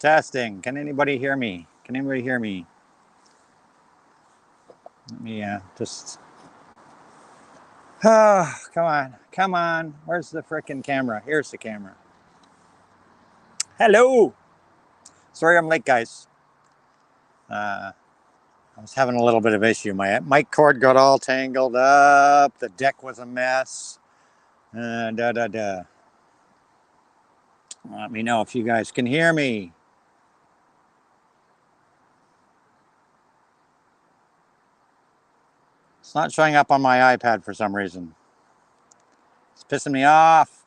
Testing. Can anybody hear me? Can anybody hear me? Let me just... Oh, come on. Come on. Where's the frickin' camera? Here's the camera. Hello. Sorry I'm late, guys. I was having a little bit of issue. My mic cord got all tangled up. The deck was a mess. Let me know if you guys can hear me. It's not showing up on my iPad for some reason. It's pissing me off.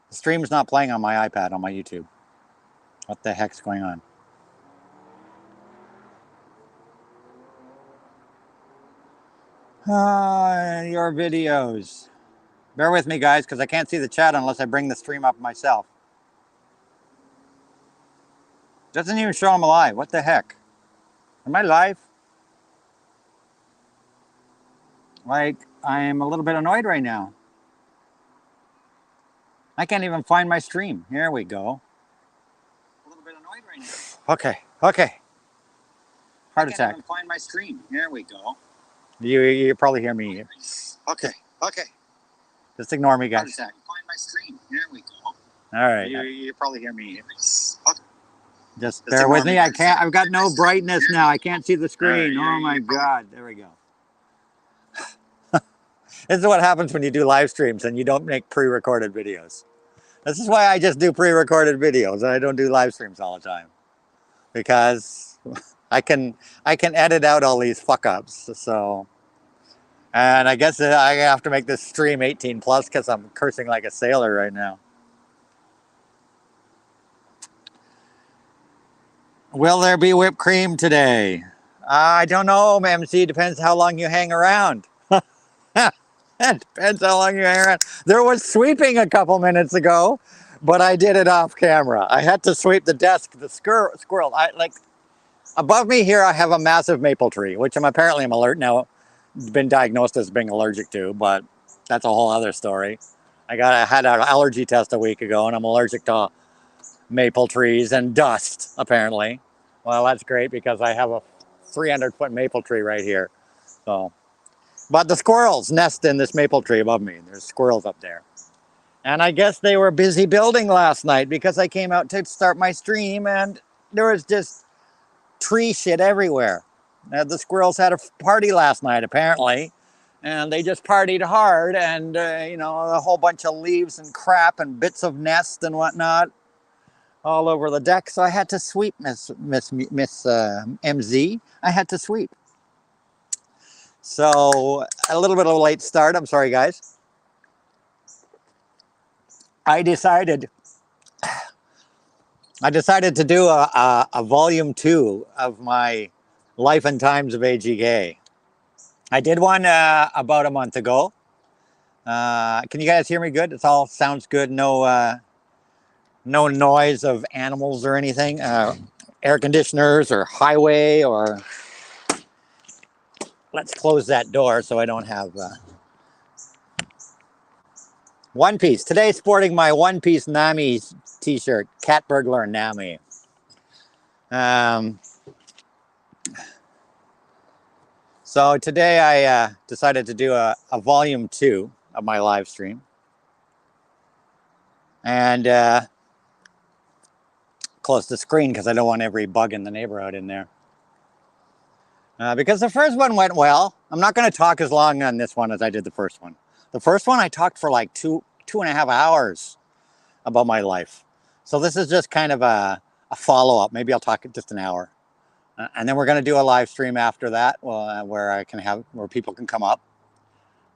The stream's not playing on my iPad on my YouTube. What the heck's going on? Your videos. Bear with me, guys, because I can't see the chat unless I bring the stream up myself. Doesn't even show I'm alive. What the heck? Am I live? Like, I am a little bit annoyed right now. I can't even find my stream. Here we go. A little bit annoyed right now. Okay. Heart attack. I can't even find my stream. Here we go. You probably hear me. Okay. Just ignore me, guys. Heart attack. Find my stream. Here we go. All right. You probably hear me. Okay. Just bear with me. I've got no brightness now. I can't see the screen. Oh my God. There we go. This is what happens when you do live streams and you don't make pre-recorded videos. This is why I just do pre-recorded videos and I don't do live streams all the time. Because I can edit out all these fuck-ups. So, and I guess I have to make this stream 18 plus because I'm cursing like a sailor right now. Will there be whipped cream today? I don't know, MC. Depends how long you hang around. It depends how long you hang around. There was sweeping a couple minutes ago, but I did it off camera. I had to sweep the desk, the squirrel. Above me here, I have a massive maple tree, which I'm alert now. Been diagnosed as being allergic to, but that's a whole other story. I had an allergy test a week ago, and I'm allergic to maple trees and dust, apparently. Well, that's great because I have a 300-foot maple tree right here. So, but the squirrels nest in this maple tree above me. There's squirrels up there. And I guess they were busy building last night because I came out to start my stream and there was just tree shit everywhere. The squirrels had a party last night, apparently. And they just partied hard and, you know, a whole bunch of leaves and crap and bits of nest and whatnot all over the deck. So I had to sweep, Miss MZ. I had to sweep. So a little bit of a late start. I'm sorry, guys. I decided to do a volume 2 of my Life and Times of AGK. I did one about a month ago. Can you guys hear me good? It all sounds good. No noise of animals or anything. Air conditioners or highway or... Let's close that door so I don't have... One Piece. Today sporting my One Piece Nami t-shirt. Cat Burglar Nami. So today I decided to do a volume 2 of my live stream. And close the screen because I don't want every bug in the neighborhood in there. Because the first one went well. I'm not going to talk as long on this one as I did the first one. The first one I talked for like two and a half hours about my life. So this is just kind of a follow-up. Maybe I'll talk just an hour. And then we're going to do a live stream after that where people can come up.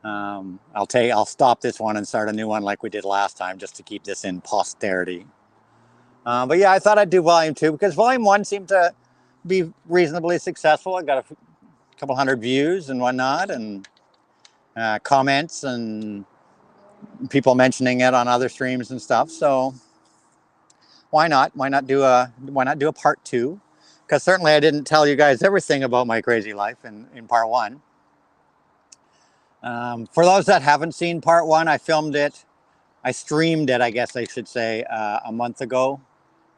I'll stop this one and start a new one like we did last time just to keep this in posterity. But yeah, I thought I'd do volume 2 because volume 1 seemed to be reasonably successful. I got a couple hundred views and whatnot, and comments and people mentioning it on other streams and stuff. So why not do a part 2? Because certainly I didn't tell you guys everything about my crazy life in part 1. For those that haven't seen part 1, I filmed it I streamed it, I guess I should say, a month ago.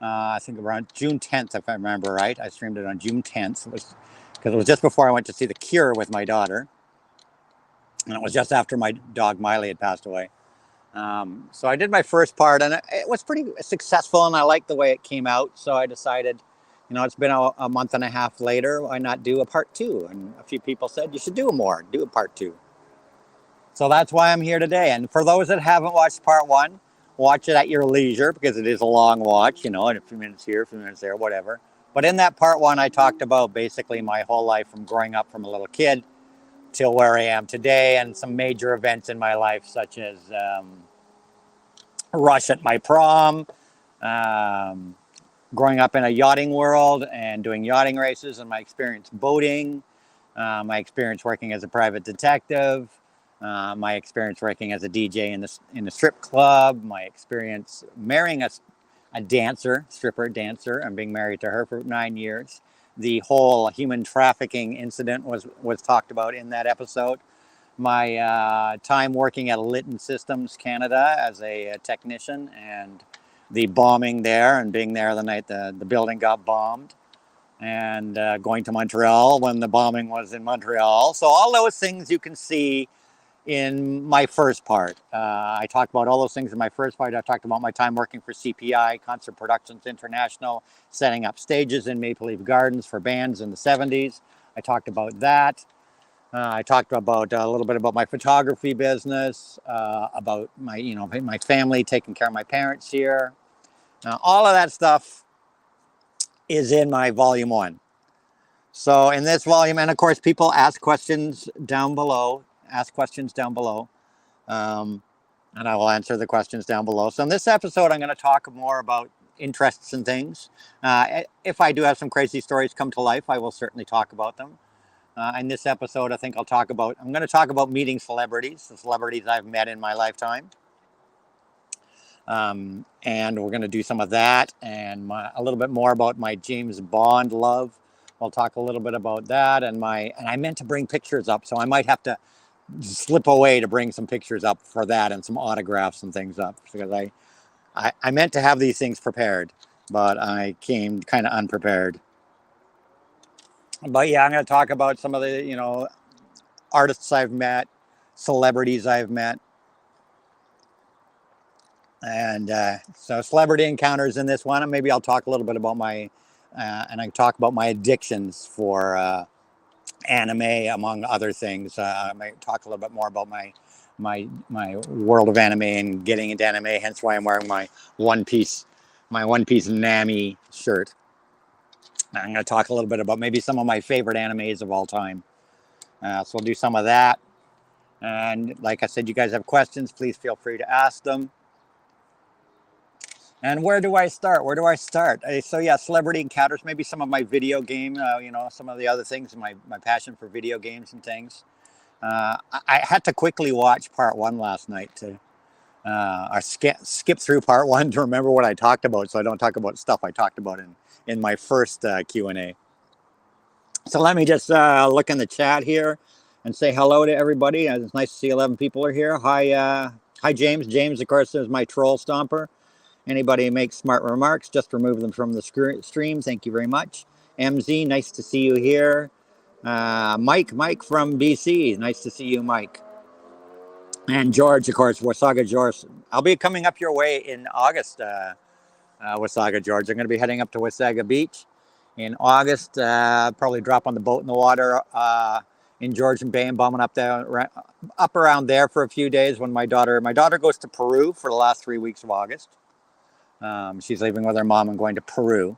I think around June 10th, if I remember right. I streamed it on June 10th. It was because it was just before I went to see The Cure with my daughter, and it was just after my dog Miley had passed away. So I did my first part, and it was pretty successful, and I liked the way it came out. So I decided, it's been a month and a half later, why not do a part two? And a few people said you should do a part two. So that's why I'm here today. And for those that haven't watched part one, watch it at your leisure because it is a long watch, in a few minutes here, a few minutes there, whatever. But in that part one, I talked about basically my whole life from growing up from a little kid till where I am today, and some major events in my life, such as a rush at my prom, um, growing up in a yachting world and doing yachting races, and my experience boating, my experience working as a private detective, my experience working as a DJ in the strip club, my experience marrying a dancer, stripper dancer, and being married to her for 9 years. The whole human trafficking incident was talked about in that episode. My time working at Litton Systems Canada as a technician, and the bombing there, and being there the night the building got bombed, and going to Montreal when the bombing was in Montreal. So all those things you can see in my first part. I talked about all those things in my first part. I talked about my time working for CPI, Concert Productions International, setting up stages in Maple Leaf Gardens for bands in the 70s. I talked about that. I talked about a little bit about my photography business, about my family, taking care of my parents here. All of that stuff is in my volume one. So in this volume, and of course, people ask questions down below. And I will answer the questions down below. So in this episode, I'm going to talk more about interests and things. If I do have some crazy stories come to life, I will certainly talk about them. In this episode, I think I'm going to talk about meeting celebrities, the celebrities I've met in my lifetime. And we're going to do some of that, and a little bit more about my James Bond love. We'll talk a little bit about that, and I meant to bring pictures up, so I might have to slip away to bring some pictures up for that, and some autographs and things up, because I meant to have these things prepared, but I came kind of unprepared. But yeah, I'm going to talk about some of the, artists I've met, celebrities I've met. And so celebrity encounters in this one, and maybe I'll talk a little bit about and I talk about my addictions for anime, among other things. I might talk a little bit more about my world of anime and getting into anime, hence why I'm wearing my One Piece Nami shirt. I'm going to talk a little bit about maybe some of my favorite animes of all time. So we'll do some of that. And like I said, you guys have questions, please feel free to ask them. And where do I start? So yeah, celebrity encounters, maybe some of my video game, some of the other things, my passion for video games and things. I had to quickly watch part one last night or skip through part one to remember what I talked about, so I don't talk about stuff I talked about in my first Q&A. So let me just look in the chat here and say hello to everybody. It's nice to see 11 people are here. Hi, James. James, of course, is my troll stomper. Anybody who makes smart remarks, just remove them from the stream. Thank you very much. MZ, nice to see you here. Mike from BC, nice to see you, Mike. And George, of course, Wasaga George. I'll be coming up your way in August, Wasaga George. I'm going to be heading up to Wasaga Beach in August. Probably drop on the boat in the water in Georgian Bay and bombing up around there for a few days when my daughter goes to Peru for the last 3 weeks of August. She's leaving with her mom and going to Peru.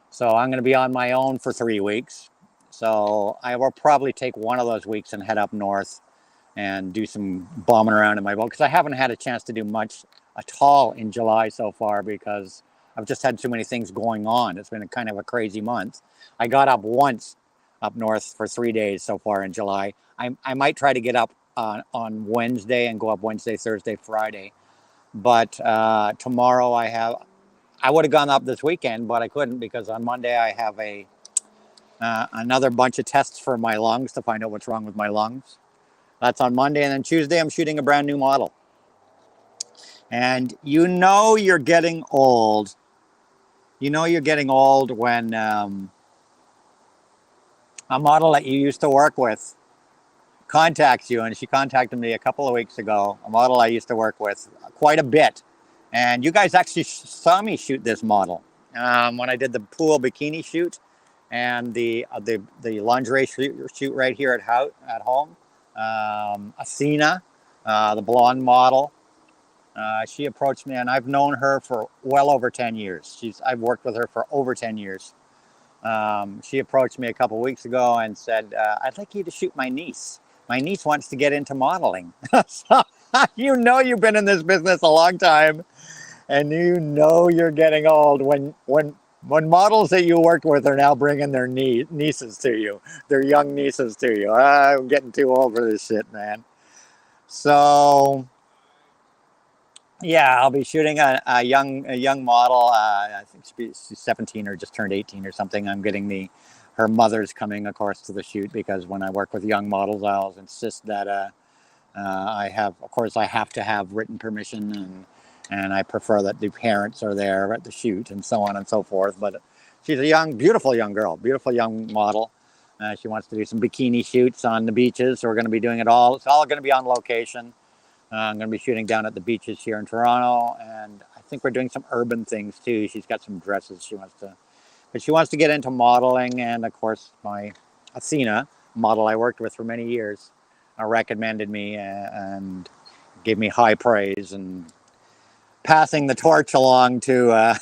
So I'm going to be on my own for 3 weeks. So I will probably take one of those weeks and head up north and do some bombing around in my boat, because I haven't had a chance to do much at all in July so far because I've just had too many things going on. It's been kind of a crazy month. I got up once up north for 3 days so far in July. I might try to get up on Wednesday and go up Wednesday, Thursday, Friday. But tomorrow I would have gone up this weekend, but I couldn't because on Monday I have another bunch of tests for my lungs to find out what's wrong with my lungs. That's on Monday, and then Tuesday I'm shooting a brand new model. And you know you're getting old. You know you're getting old when a model that you used to work with contacts you, and she contacted me a couple of weeks ago, a model I used to work with quite a bit. And you guys actually saw me shoot this model when I did the pool bikini shoot and the lingerie shoot right here at home. Athena, the blonde model, she approached me, and I've known her for well over 10 years. I've worked with her for over 10 years. She approached me a couple of weeks ago and said, I'd like you to shoot my niece. My niece wants to get into modeling. So, you know you've been in this business a long time, and you know you're getting old when models that you worked with are now bringing their nieces to you, their young nieces to you. I'm getting too old for this shit, man. So yeah, I'll be shooting a young model. I think she's 17 or just turned 18 or something. I'm getting her mother's coming, of course, to the shoot, because when I work with young models, I always insist that I have to have written permission, and I prefer that the parents are there at the shoot and so on and so forth. But she's a young, beautiful young girl, beautiful young model. She wants to do some bikini shoots on the beaches, so we're going to be doing it all. It's all going to be on location. I'm going to be shooting down at the beaches here in Toronto, and I think we're doing some urban things too. She's got some dresses but she wants to get into modeling, and of course, my Athena model I worked with for many years recommended me and gave me high praise, and passing the torch along to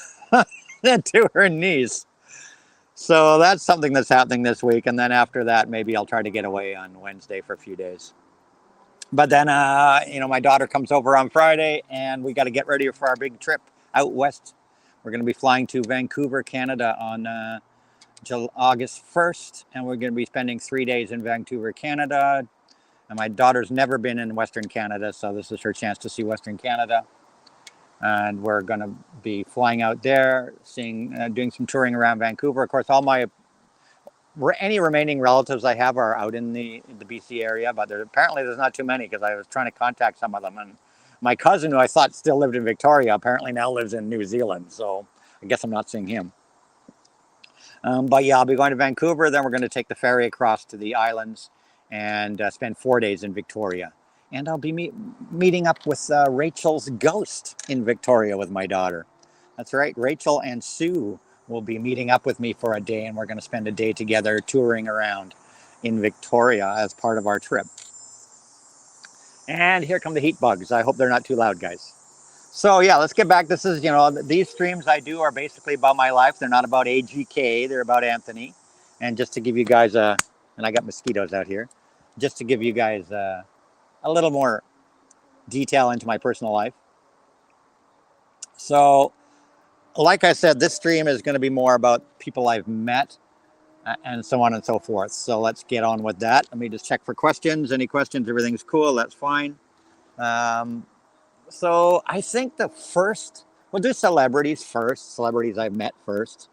to her niece. So that's something that's happening this week, and then after that, maybe I'll try to get away on Wednesday for a few days. But then, my daughter comes over on Friday, and we got to get ready for our big trip out west. We're going to be flying to Vancouver, Canada on August 1st, and we're going to be spending 3 days in Vancouver, Canada. And my daughter's never been in Western Canada, so this is her chance to see Western Canada. And we're going to be flying out there, doing some touring around Vancouver. Of course, any remaining relatives I have are out in the BC area, but apparently there's not too many, because I was trying to contact some of them. And my cousin, who I thought still lived in Victoria, apparently now lives in New Zealand. So I guess I'm not seeing him. But yeah, I'll be going to Vancouver. Then we're going to take the ferry across to the islands and spend 4 days in Victoria. And I'll be meeting up with Rachel's ghost in Victoria with my daughter. That's right, Rachel and Sue will be meeting up with me for a day, and we're going to spend a day together touring around in Victoria as part of our trip. And here come the heat bugs. I hope they're not too loud, guys. So yeah, let's get back. This is, these streams I do are basically about my life. They're not about AGK. They're about Anthony. And just to give you guys and I got mosquitoes out here, just to give you guys a little more detail into my personal life. So, like I said, this stream is going to be more about people I've met and so on and so forth. So let's get on with that. Let me just check for questions. Any questions? Everything's cool. That's fine. So I think we'll do celebrities first. Celebrities I've met first.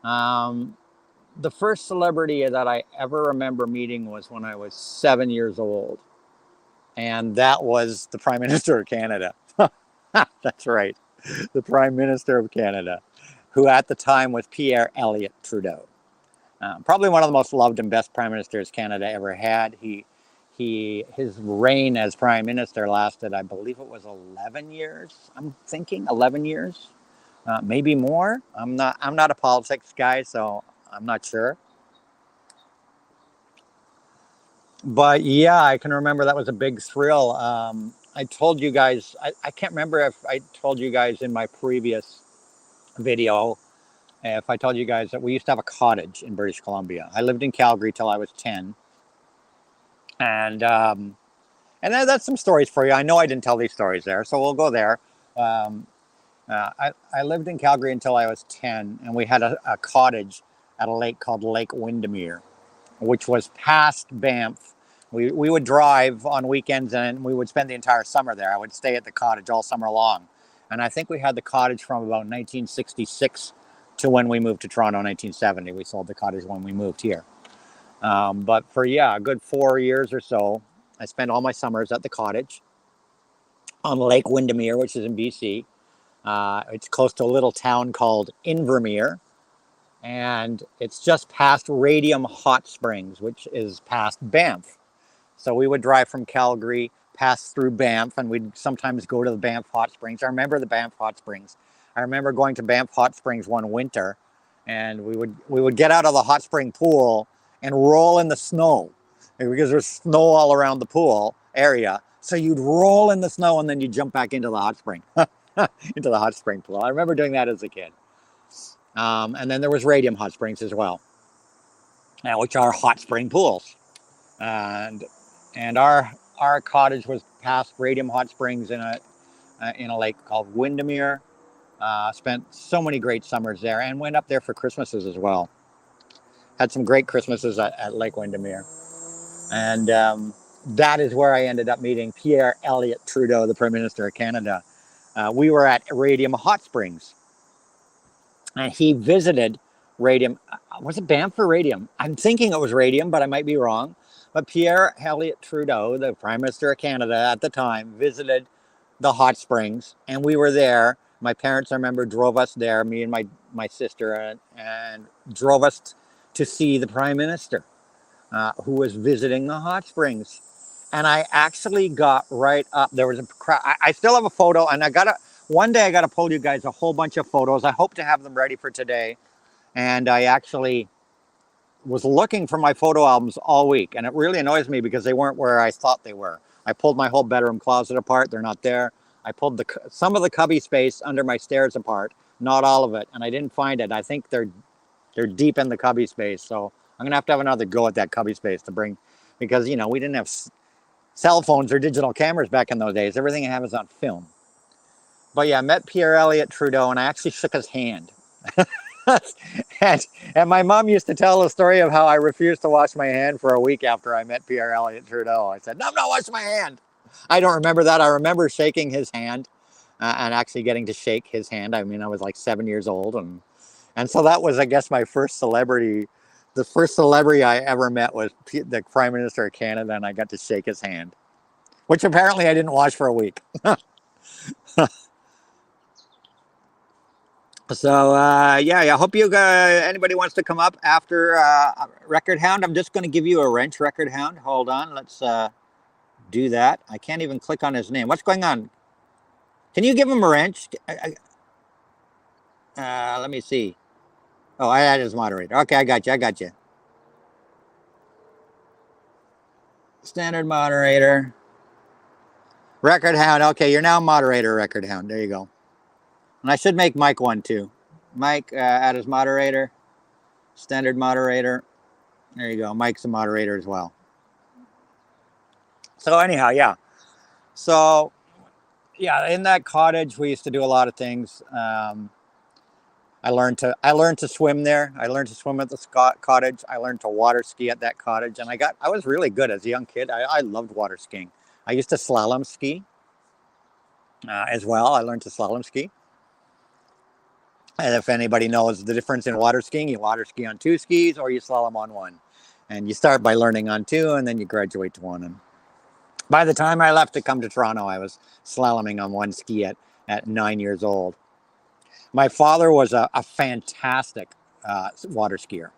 The first celebrity that I ever remember meeting was when I was 7 years old. And that was the Prime Minister of Canada. That's right. The Prime Minister of Canada, who at the time was Pierre Elliott Trudeau. Probably one of the most loved and best Prime Ministers Canada ever had. His reign as Prime Minister lasted, I believe it was 11 years. I'm thinking 11 years, maybe more. I'm not a politics guy, so I'm not sure. But yeah, I can remember that was a big thrill. I told you guys, I can't remember if I told you guys in my previous video, if I told you guys that we used to have a cottage in British Columbia. I lived in Calgary till I was 10. And that's some stories for you. I know I didn't tell these stories there, so we'll go there. I lived in Calgary until I was 10, and we had a cottage at a lake called Lake Windermere, which was past Banff. We would drive on weekends, and we would spend the entire summer there. I would stay at the cottage all summer long. And I think we had the cottage from about 1966 to when we moved to Toronto in 1970. We sold the cottage when we moved here. But for, a good 4 years or so, I spent all my summers at the cottage. on Lake Windermere, which is in BC. It's close to a little town called Invermere, and it's just past Radium Hot Springs, which is past Banff. So we would drive from Calgary, pass through Banff, and we'd sometimes go to the Banff Hot Springs. I remember the Banff Hot Springs. I remember going to Banff Hot Springs one winter, and we would get out of the hot spring pool and roll in the snow because there's snow all around the pool area. So you'd roll in the snow and then you'd jump back into the hot spring, into the hot spring pool. I remember doing that as a kid. And then there was Radium Hot Springs as well, which are hot spring pools. And our cottage was past Radium Hot Springs in a lake called Windermere. Spent so many great summers there and went up there for Christmases as well. Had some great Christmases at Lake Windermere. And that is where I ended up meeting Pierre Elliott Trudeau, the Prime Minister of Canada. We were at Radium Hot Springs. And he visited Radium. Was it Banff or Radium? I'm thinking it was Radium, but I might be wrong. But Pierre Elliott Trudeau, the Prime Minister of Canada at the time, visited the hot springs, and we were there. My parents, I remember, drove us there, me and my sister, and drove us to see the Prime Minister, who was visiting the hot springs. And I actually got right up. There was a crowd. I still have a photo, and one day I got to pull you guys a whole bunch of photos. I hope to have them ready for today. And I actually was looking for my photo albums all week, and it really annoys me because they weren't where I thought they were. I pulled my whole bedroom closet apart. They're not there. I pulled some of the cubby space under my stairs apart, not all of it, and I didn't find it. I think they're deep in the cubby space, so I'm gonna have to have another go at that cubby space to bring, because we didn't have cell phones or digital cameras back in those days. Everything I have is on film. But yeah, I met Pierre Elliott Trudeau, and I actually shook his hand. and my mom used to tell the story of how I refused to wash my hand for a week after I met Pierre Elliott Trudeau. I said, no, I'm not washing my hand. I don't remember that. I remember shaking his hand and actually getting to shake his hand. I mean, I was like 7 years old. And so that was, I guess, my first celebrity. The first celebrity I ever met was the Prime Minister of Canada, and I got to shake his hand, which apparently I didn't wash for a week. So yeah, I hope anybody wants to come up after Record Hound. I'm just going to give you a wrench, Record Hound. Hold on, let's do that. I can't even click on his name. What's going on? Can you give him a wrench? Let me see. Oh, I added his moderator. Okay, I got you. Standard moderator. Record Hound. Okay, you're now moderator, Record Hound. There you go. And I should make Mike one too. Mike, add as moderator. Standard moderator. There you go. Mike's a moderator as well. So anyhow, yeah. So yeah, in that cottage, we used to do a lot of things. I learned to swim there. I learned to swim at the cottage. I learned to water ski at that cottage, and I was really good as a young kid. I loved water skiing. I used to slalom ski as well. I learned to slalom ski. And if anybody knows the difference in water skiing, you water ski on 2 skis or you slalom on 1. And you start by learning on 2 and then you graduate to 1. And by the time I left to come to Toronto, I was slaloming on 1 ski at 9 years old. My father was a fantastic water skier.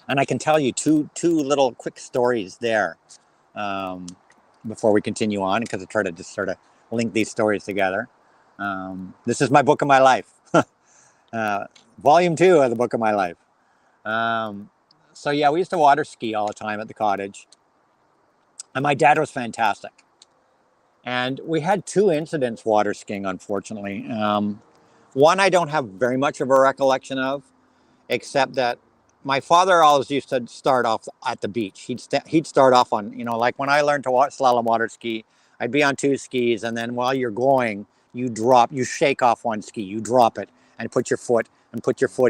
And I can tell you two little quick stories there before we continue on, because I try to just sort of link these stories together. This is my book of my life. Volume 2 of the book of my life. So yeah, we used to water ski all the time at the cottage. And my dad was fantastic. And we had 2 incidents water skiing, unfortunately. One I don't have very much of a recollection of, except that my father always used to start off at the beach. He'd start off on, like when I learned to slalom water ski, I'd be on 2 skis, and then while you're going, you shake off 1 ski, you drop it, and put your foot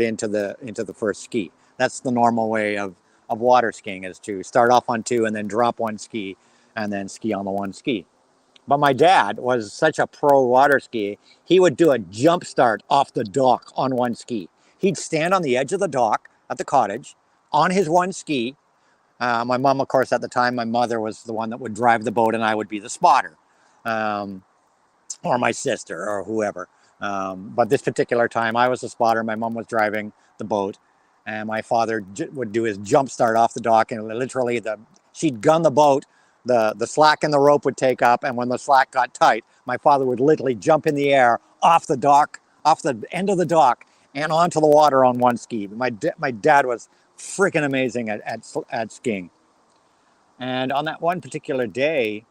into the first ski. That's the normal way of water skiing, is to start off on 2 and then drop 1 ski and then ski on the 1 ski. But my dad was such a pro water skier, he would do a jump start off the dock on 1 ski. He'd stand on the edge of the dock at the cottage on his 1 ski. My mom, of course, at the time, my mother was the one that would drive the boat and I would be the spotter. or my sister or whoever. But this particular time, I was the spotter. My mom was driving the boat, and my father would do his jump start off the dock, and literally she'd gun the boat. The slack in the rope would take up, and when the slack got tight, my father would literally jump in the air off the dock, off the end of the dock, and onto the water on one ski. My dad was freaking amazing at skiing. And on that one particular day,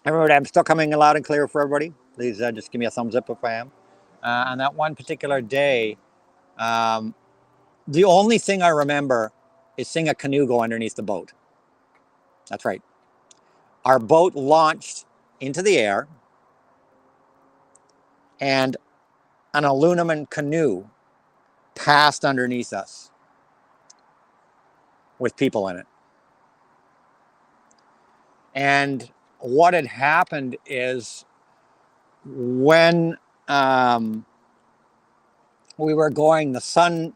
everybody, I'm still coming loud and clear for everybody. Please just give me a thumbs up if I am. On that one particular day, the only thing I remember is seeing a canoe go underneath the boat. That's right. Our boat launched into the air, and an aluminum canoe passed underneath us with people in it. And what had happened is when we were going, the sun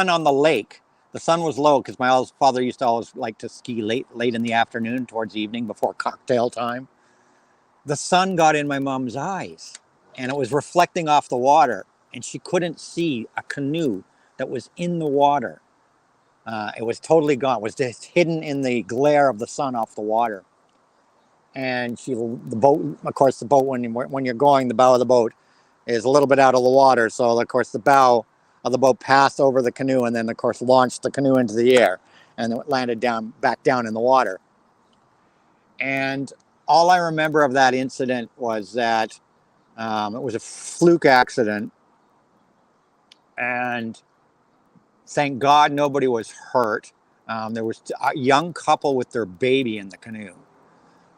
on the lake, the sun was low because my father used to always like to ski late in the afternoon towards evening before cocktail time. The sun got in my mom's eyes and it was reflecting off the water, and she couldn't see a canoe that was in the water. It was totally gone. It was just hidden in the glare of the sun off the water. And the boat, of course, the boat, when you're going, the bow of the boat is a little bit out of the water. So, of course, the bow of the boat passed over the canoe and then, of course, launched the canoe into the air, and it landed back down in the water. And all I remember of that incident was that it was a fluke accident. And thank God nobody was hurt. There was a young couple with their baby in the canoe.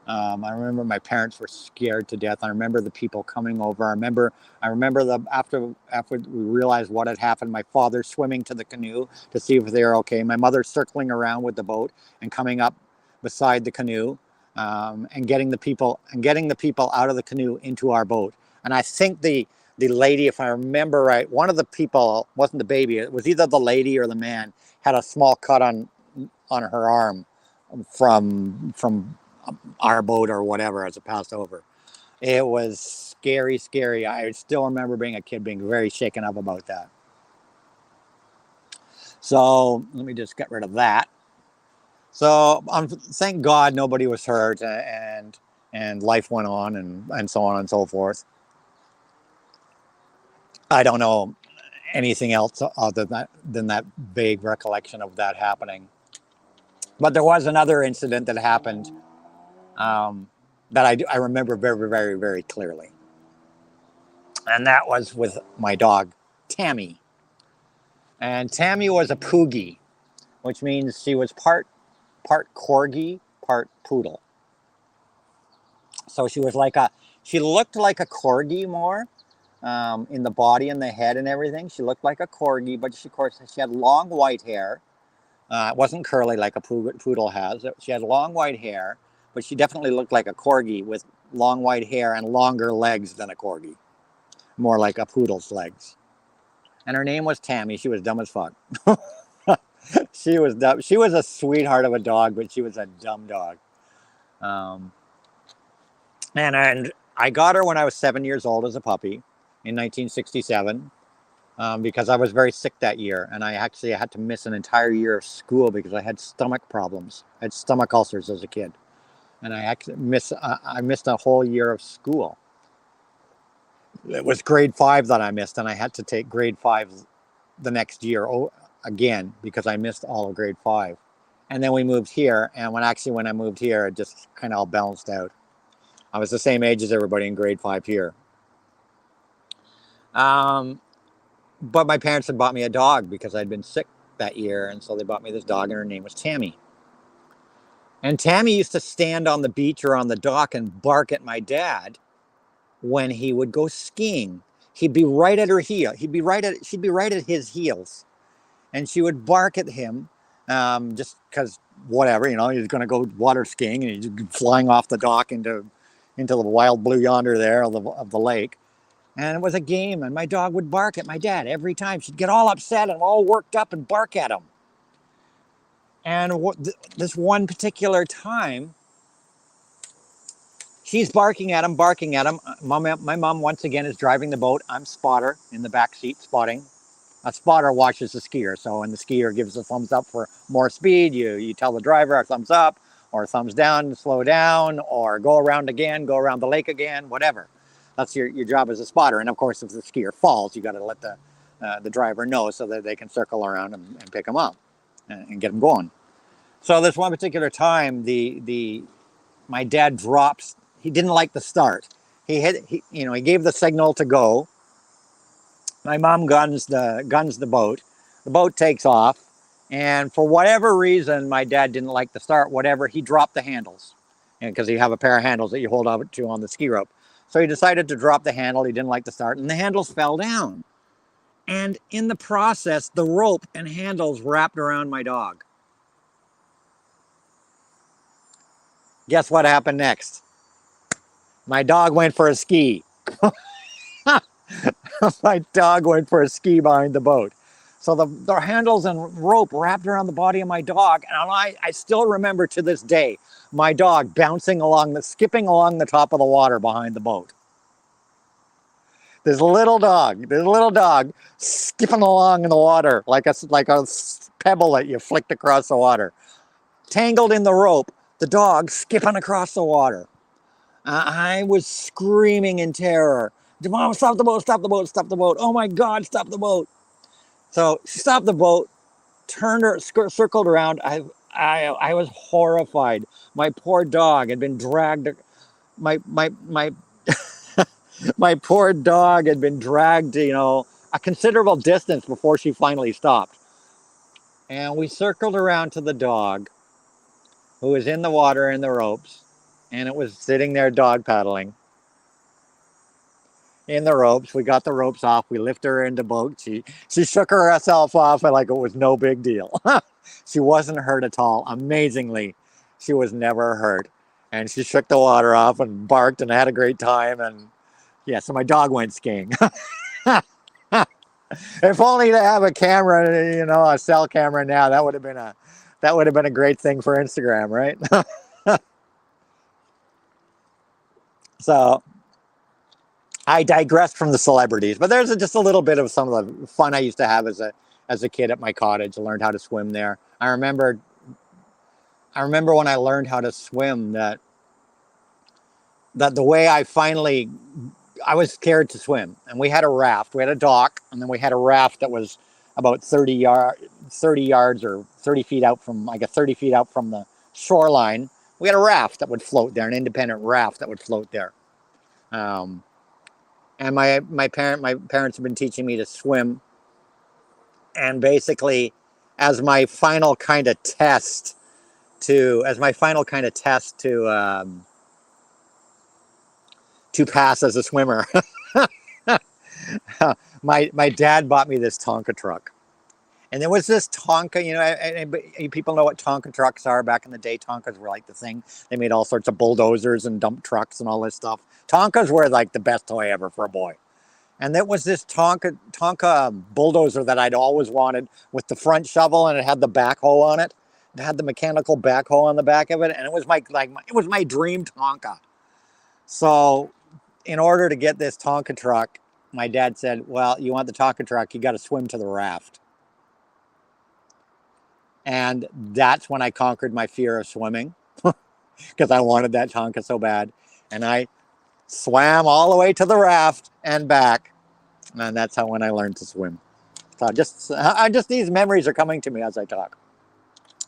I remember my parents were scared to death. I remember the people coming over. I remember after we realized what had happened, my father swimming to the canoe to see if they were okay. My mother circling around with the boat and coming up beside the canoe, and getting the people out of the canoe into our boat. And I think the lady, if I remember right, one of the people, wasn't the baby, it was either the lady or the man, had a small cut on her arm from our boat or whatever as it passed over. It was scary. I still remember being a kid being very shaken up about that. So let me just get rid of that. So thank God nobody was hurt, and life went on, and so on and so forth. I don't know anything else other than that vague recollection of that happening. But there was another incident that happened that I remember very clearly. And that was with my dog, Tammy. And Tammy was a Poogie, which means she was part Corgi, part Poodle. So she looked like a Corgi more, in the body and the head and everything. She looked like a Corgi, but of course she had long white hair. It wasn't curly like a poodle has. She had long white hair, but she definitely looked like a Corgi with long white hair and longer legs than a Corgi. More like a poodle's legs. And her name was Tammy. She was dumb as fuck. She was dumb. She was a sweetheart of a dog, but she was a dumb dog. And I got her when I was 7 years old as a puppy in 1967. Because I was very sick that year, and I had to miss an entire year of school because I had stomach problems. I had stomach ulcers as a kid, and I missed a whole year of school. It was grade 5 that I missed, and I had to take grade 5 the next year again because I missed all of grade 5. And then we moved here, and when I moved here, it just kind of all balanced out. I was the same age as everybody in grade 5 here. But my parents had bought me a dog because I'd been sick that year, and so they bought me this dog, and her name was Tammy. And Tammy used to stand on the beach or on the dock and bark at my dad when he would go skiing. He'd be right at her heel. She'd be right at his heels, and she would bark at him, just because whatever, he's going to go water skiing, and he's flying off the dock into the wild blue yonder there of the lake. And it was a game, and my dog would bark at my dad every time. She'd get all upset and all worked up and bark at him. And this one particular time, She's barking at him, barking at him. My mom once again is driving the boat. I'm spotter in the back seat, spotting. A spotter watches the skier. So when the skier gives a thumbs up for more speed, you tell the driver a thumbs up or a thumbs down, slow down, or go around again, go around the lake again, whatever. That's your job as a spotter. And of course, if the skier falls, you got to let the driver know so that they can circle around and pick him up and get him going. So this one particular time, my dad drops. He didn't like the start. He gave the signal to go. My mom guns the boat. The boat takes off, and for whatever reason, my dad didn't like the start. Whatever, he dropped the handles, and because you have a pair of handles that you hold up to on the ski rope, so he decided to drop the handle. He didn't like the start, and the handles fell down. And in the process, the rope and handles wrapped around my dog. Guess what happened next? My dog went for a ski. My dog went for a ski behind the boat. So the handles and rope wrapped around the body of my dog. And I still remember to this day, my dog skipping along the top of the water behind the boat. This little dog skipping along in the water like a pebble that you flicked across the water. Tangled in the rope, the dog skipping across the water. I was screaming in terror. Mom, stop the boat, stop the boat, stop the boat. Oh my God, stop the boat. So she stopped the boat, circled around. I was horrified. My poor dog had been dragged. My my poor dog had been dragged, a considerable distance before she finally stopped. And we circled around to the dog, who was in the water in the ropes, and it was sitting there dog paddling in the ropes. We got the ropes off. We lifted her into boat. She shook herself off like it was no big deal. She wasn't hurt at all. Amazingly, she was never hurt. And she shook the water off and barked and had a great time. And yeah, so my dog went skiing. If only to have a camera, a cell camera now, that would have been a great thing for Instagram, right? So I digressed from the celebrities, but there's just a little bit of some of the fun I used to have as a kid at my cottage. I learned how to swim there. I remember when I learned how to swim that the way I was scared to swim, and we had a raft. We had a dock, and then we had a raft that was about 30 yards or 30 feet out from, 30 feet out from the shoreline. We had a raft that would float there, an independent raft that would float there. And my parents have been teaching me to swim, and basically, as my final kind of test to pass as a swimmer, my dad bought me this Tonka truck. And there was this Tonka, people know what Tonka trucks are. Back in the day, Tonkas were like the thing. They made all sorts of bulldozers and dump trucks and all this stuff. Tonkas were like the best toy ever for a boy. And there was this Tonka bulldozer that I'd always wanted, with the front shovel, and it had the backhoe on it. It had the mechanical backhoe on the back of it, and it was my dream Tonka. So in order to get this Tonka truck, my dad said, well, you want the Tonka truck, you got to swim to the raft. And that's when I conquered my fear of swimming, because I wanted that Tonka so bad. And I swam all the way to the raft and back. And that's when I learned to swim. So just these memories are coming to me as I talk.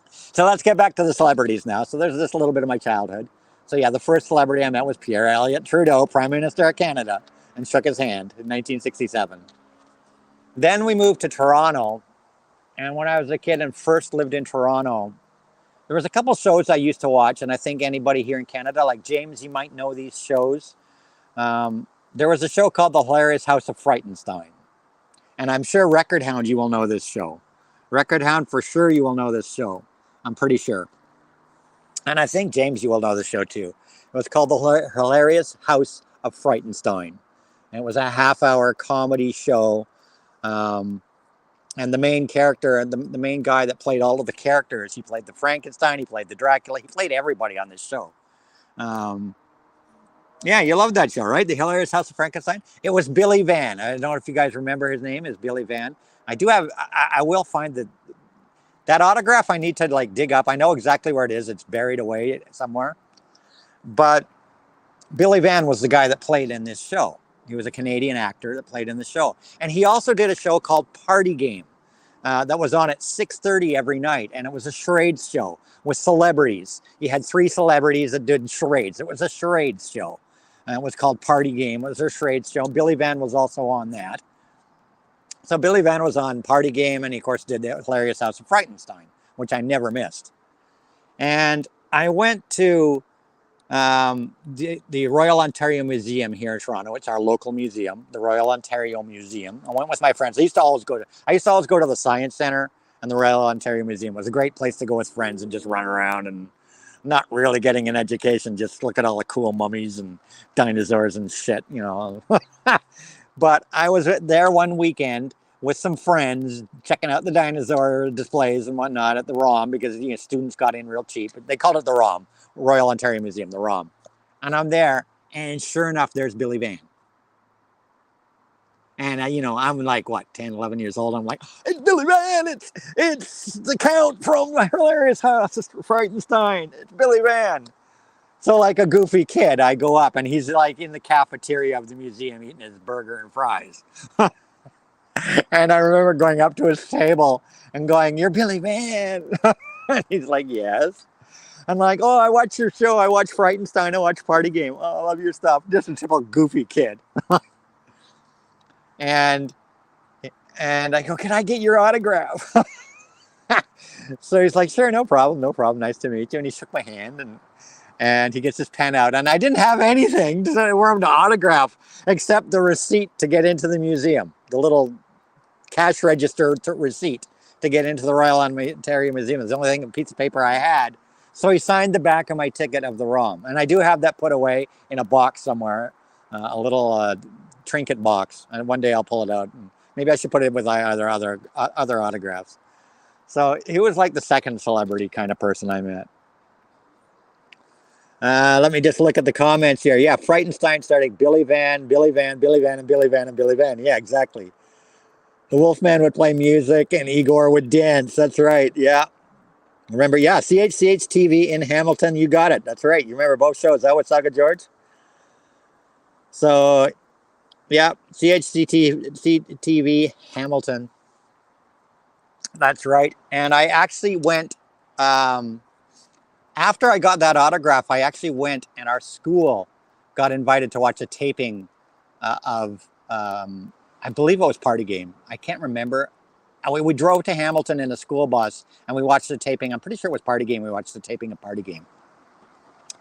So let's get back to the celebrities now. So there's just a little bit of my childhood. So yeah, the first celebrity I met was Pierre Elliott Trudeau, Prime Minister of Canada, and shook his hand in 1967. Then we moved to Toronto. And when I was a kid and first lived in Toronto, there was a couple shows I used to watch. And I think anybody here in Canada, like James, you might know these shows. There was a show called The Hilarious House of Frightenstein. And I'm sure Record Hound, you will know this show. Record Hound, for sure you will know this show. I'm pretty sure. And I think, James, you will know the show too. It was called The Hilarious House of Frightenstein. And it was a half-hour comedy show. And the main character, the main guy that played all of the characters, he played the Frankenstein, he played the Dracula, he played everybody on this show. Yeah, you love that show, right? The Hilarious House of Frankenstein. It was Billy Van. I don't know if you guys remember his name is Billy Van. I do have. I will find that autograph. I need to like dig up. I know exactly where it is. It's buried away somewhere. But Billy Van was the guy that played in this show. He was a Canadian actor that played in the show, and he also did a show called Party Game. That was on at 6:30 every night, and it was a charades show with celebrities. He had 3 celebrities that did charades. It was a charades show. And it was called Party Game. It was their charades show. Billy Van was also on that. So Billy Van was on Party Game, and he, of course, did the Hilarious House of Frightenstein, which I never missed. And I went to the Royal Ontario Museum here in Toronto. It's our local museum, the Royal Ontario Museum. I went with my friends. I used to always go to the Science Center, and the Royal Ontario Museum was a great place to go with friends and just run around and not really getting an education, just look at all the cool mummies and dinosaurs and shit, you know. But I was there one weekend with some friends checking out the dinosaur displays and whatnot at the ROM because students got in real cheap. They called it the ROM, Royal Ontario Museum, the ROM. And I'm there, and sure enough, there's Billy Van. And I'm like, what, 10, 11 years old. I'm like, it's Billy Van. It's the Count from the Hilarious House of Frightenstein. It's Billy Van. So like a goofy kid, I go up, and he's like in the cafeteria of the museum eating his burger and fries. And I remember going up to his table and going, "You're Billy Van." And he's like, "Yes." I'm like, "Oh, I watch your show. I watch Frightenstein. I watch Party Game. Oh, I love your stuff." Just a typical goofy kid. And I go, "Can I get your autograph?" So he's like, "Sure, no problem, no problem. Nice to meet you." And he shook my hand, and he gets his pen out, and I didn't have anything for him to autograph except the receipt to get into the museum, the little cash register receipt to get into the Royal Ontario Museum. It was the only piece of paper I had. So he signed the back of my ticket of the ROM, and I do have that put away in a box somewhere, a little trinket box. And one day I'll pull it out. And maybe I should put it with other autographs. So he was like the second celebrity kind of person I met. Let me just look at the comments here. Yeah, Frightenstein starting Billy Van, Billy Van, Billy Van, and Billy Van, and Billy Van. Yeah, exactly. The Wolfman would play music, and Igor would dance. That's right. Yeah. Remember, yeah, CHCH TV in Hamilton. You got it. That's right. You remember both shows. Is that what Saga George? So, yeah, TV Hamilton. That's right. And I actually went, after I got that autograph, I actually went, and our school got invited to watch a taping of, I believe it was Party Game. I can't remember. We drove to Hamilton in a school bus, and we watched the taping. I'm pretty sure it was Party Game. We watched the taping of Party Game.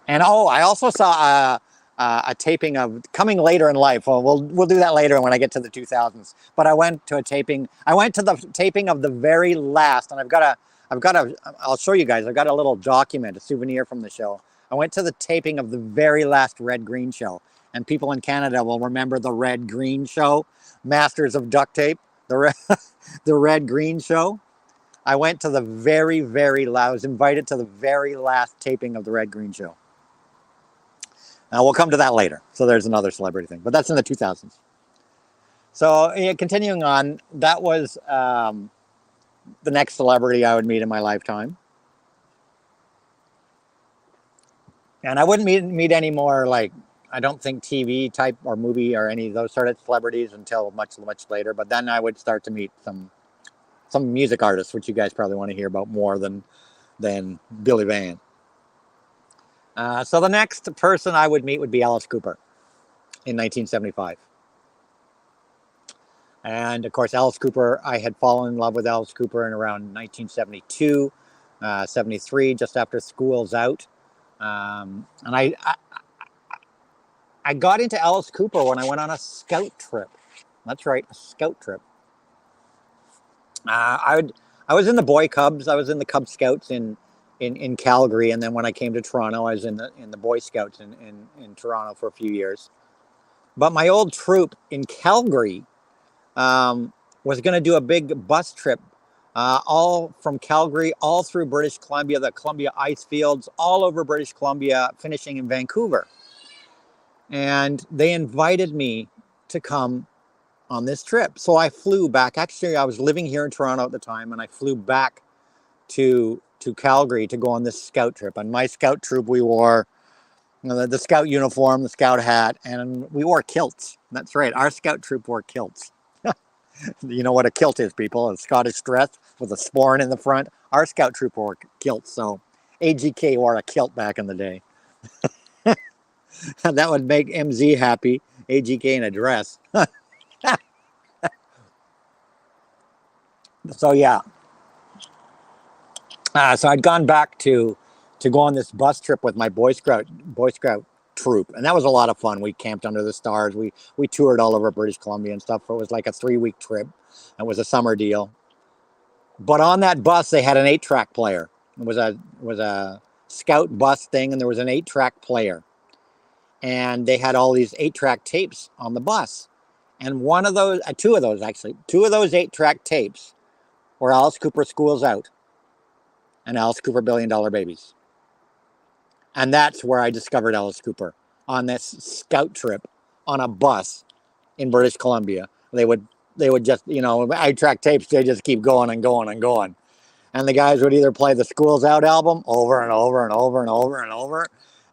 And I also saw a taping of Coming Later in Life. Well, we'll do that later when I get to the 2000s. But I went to a taping. I went to the taping of the very last, and I'll show you guys. I've got a little document, a souvenir from the show. I went to the taping of the very last Red Green show. And people in Canada will remember the Red Green show, Masters of Duct Tape, the Red Green show. I went to the I was invited to the very last taping of the Red Green show. Now we'll come to that later. So there's another celebrity thing, but that's in the 2000s. So continuing on, that was the next celebrity I would meet in my lifetime. And I wouldn't meet any more, like, I don't think TV type or movie or any of those sort of celebrities until much later. But then I would start to meet some music artists, which you guys probably want to hear about more than Billy Van. So the next person I would meet would be Alice Cooper in 1975. And of course, Alice Cooper, I had fallen in love with Alice Cooper in around 1972, 73, just after School's Out. And I got into Alice Cooper when I went on a scout trip. That's right, a scout trip. I was in the Boy Cubs. I was in the Cub Scouts in Calgary, and then when I came to Toronto, I was in the Boy Scouts in Toronto for a few years. But my old troop in Calgary was going to do a big bus trip, all from Calgary, all through British Columbia, the Columbia ice fields, all over British Columbia, finishing in Vancouver. And they invited me to come on this trip. So I flew back. Actually, I was living here in Toronto at the time, and I flew back to Calgary to go on this scout trip. And my scout troop, we wore the scout uniform, the scout hat, and we wore kilts. That's right, our scout troop wore kilts. You know what a kilt is, people? A Scottish dress with a sporran in the front. Our scout troop wore kilts, so AGK wore a kilt back in the day. That would make MZ happy. AGK in a dress. So yeah, so I'd gone back to go on this bus trip with my Boy Scout troop, and that was a lot of fun. We camped under the stars. We toured all over British Columbia and stuff. It was like a 3-week trip. It was a summer deal. But on that bus, they had an 8-track player. It was a scout bus thing, and there was an 8-track player, and they had all these 8-track tapes on the bus. And one of those, two of those 8-track tapes were Alice Cooper School's Out and Alice Cooper $1 Billion Babies. And that's where I discovered Alice Cooper, on this scout trip on a bus in British Columbia. They would just, 8-track tapes, they just keep going and going and going. And the guys would either play the School's Out album over and over and over and over and over.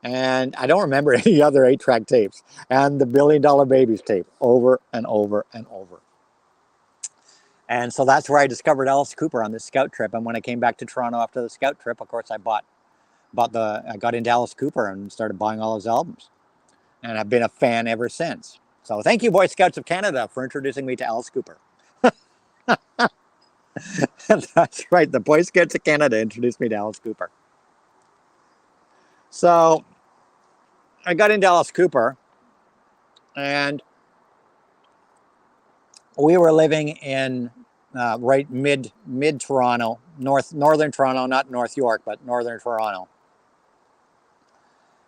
And I don't remember any other 8-track tapes. And the $1 Billion Babies tape over and over and over. And so that's where I discovered Alice Cooper, on this scout trip. And when I came back to Toronto after the scout trip, of course, I got into Alice Cooper and started buying all his albums. And I've been a fan ever since. So thank you, Boy Scouts of Canada, for introducing me to Alice Cooper. That's right, the Boy Scouts of Canada introduced me to Alice Cooper. So I got into Alice Cooper, and we were living in right mid Toronto, northern Toronto, not North York, but northern Toronto.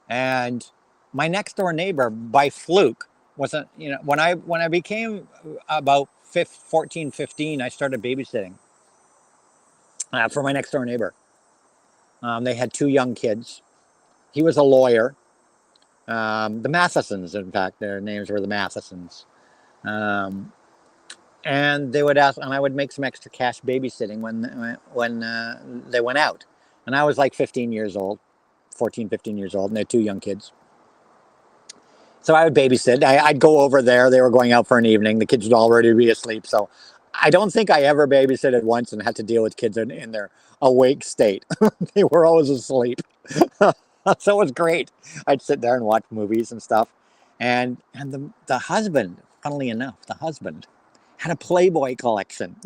And my next door neighbor, by fluke, wasn't, when I became about 14, 15, I started babysitting for my next door neighbor. They had 2 young kids. He was a lawyer. The Mathesons, in fact, their names were the Mathesons. And they would ask, and I would make some extra cash babysitting when they went out. And I was like 15 years old, 14, 15 years old, and they had 2 young kids. So I would babysit. I'd go over there. They were going out for an evening. The kids would already be asleep. So I don't think I ever babysitted once and had to deal with kids in their awake state. They were always asleep. So it was great. I'd sit there and watch movies and stuff. And the husband, funnily enough, the husband had a Playboy collection.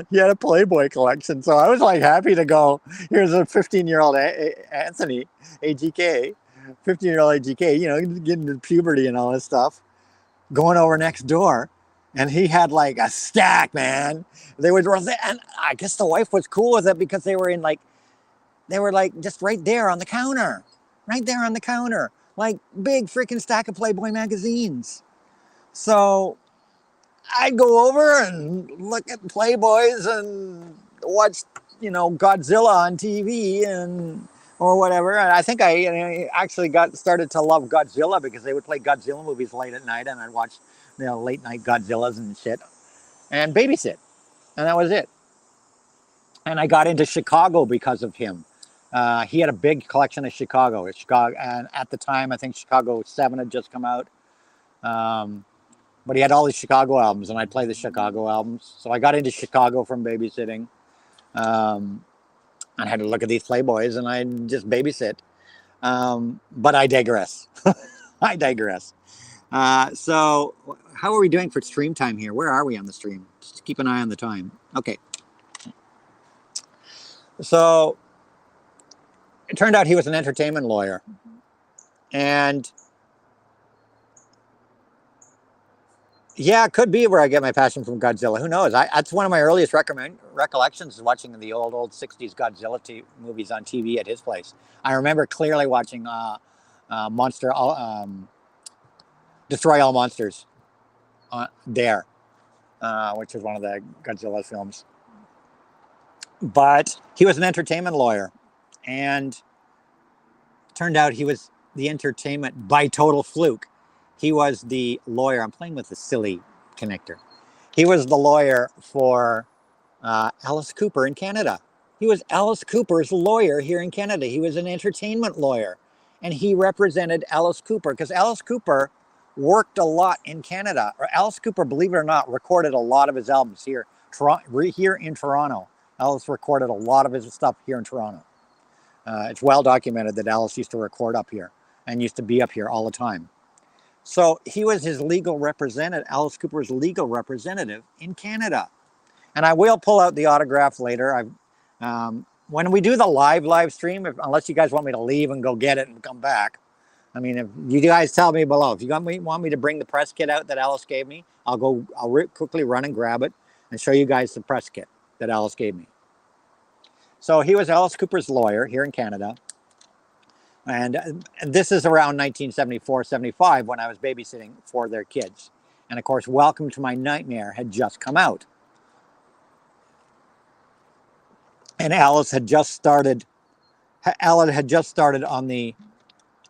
He had a Playboy collection. So I was like happy to go. Here's a 15-year-old Anthony, AGK. 15-year-old AGK, getting to puberty and all this stuff, going over next door, and he had like a stack, man. And I guess the wife was cool with it because they were just right there on the counter, like big freaking stack of Playboy magazines. So I'd go over and look at Playboys and watch, Godzilla on TV or whatever. And I think I actually started to love Godzilla because they would play Godzilla movies late at night, and I'd watch, late night Godzillas and shit, and babysit, and that was it. And I got into Chicago because of him. He had a big collection of Chicago, and at the time I think Chicago 7 had just come out. But he had all these Chicago albums, and I'd play the Chicago albums. So I got into Chicago from babysitting. I had to look at these Playboys, and I'd just babysit. But I digress. I digress. So how are we doing for stream time here? Where are we on the stream? Just keep an eye on the time. Okay. So it turned out he was an entertainment lawyer. And yeah, it could be where I get my passion from Godzilla. Who knows? That's one of my earliest recollections, is watching the old 60s Godzilla movies on TV at his place. I remember clearly watching Destroy All Monsters there, which was one of the Godzilla films. But he was an entertainment lawyer, and turned out he was the entertainment by total fluke. He was the lawyer. I'm playing with the silly connector. He was the lawyer for Alice Cooper in Canada. He was Alice Cooper's lawyer here in Canada. He was an entertainment lawyer, and he represented Alice Cooper because Alice Cooper worked a lot in Canada. Or Alice Cooper, believe it or not, recorded a lot of his albums here in Toronto. Alice recorded a lot of his stuff here in Toronto. It's well documented that Alice used to record up here and used to be up here all the time. So he was his legal representative, Alice Cooper's legal representative in Canada. And I will pull out the autograph later. When we do the live stream, unless you guys want me to leave and go get it and come back. I mean, if you guys tell me below, if you want me to bring the press kit out that Alice gave me, I'll quickly run and grab it and show you guys the press kit that Alice gave me. So he was Alice Cooper's lawyer here in Canada. And this is around 1974, 75 when I was babysitting for their kids. And of course, Welcome to My Nightmare had just come out. And Alice had just started on the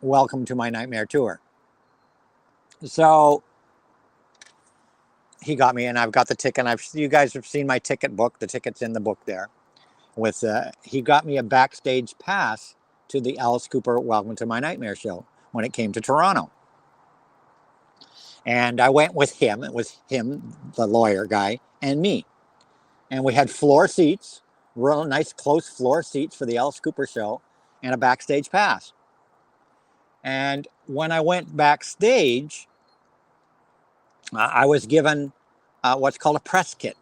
Welcome to My Nightmare tour. So he got me, and I've got the ticket. You guys have seen my ticket book. The ticket's in the book there. He got me a backstage pass to the Alice Cooper Welcome to My Nightmare show when it came to Toronto. And I went with him. It was him, the lawyer guy, and me. And we had floor seats, real nice close floor seats for the Alice Cooper show, and a backstage pass. And when I went backstage, I was given what's called a press kit.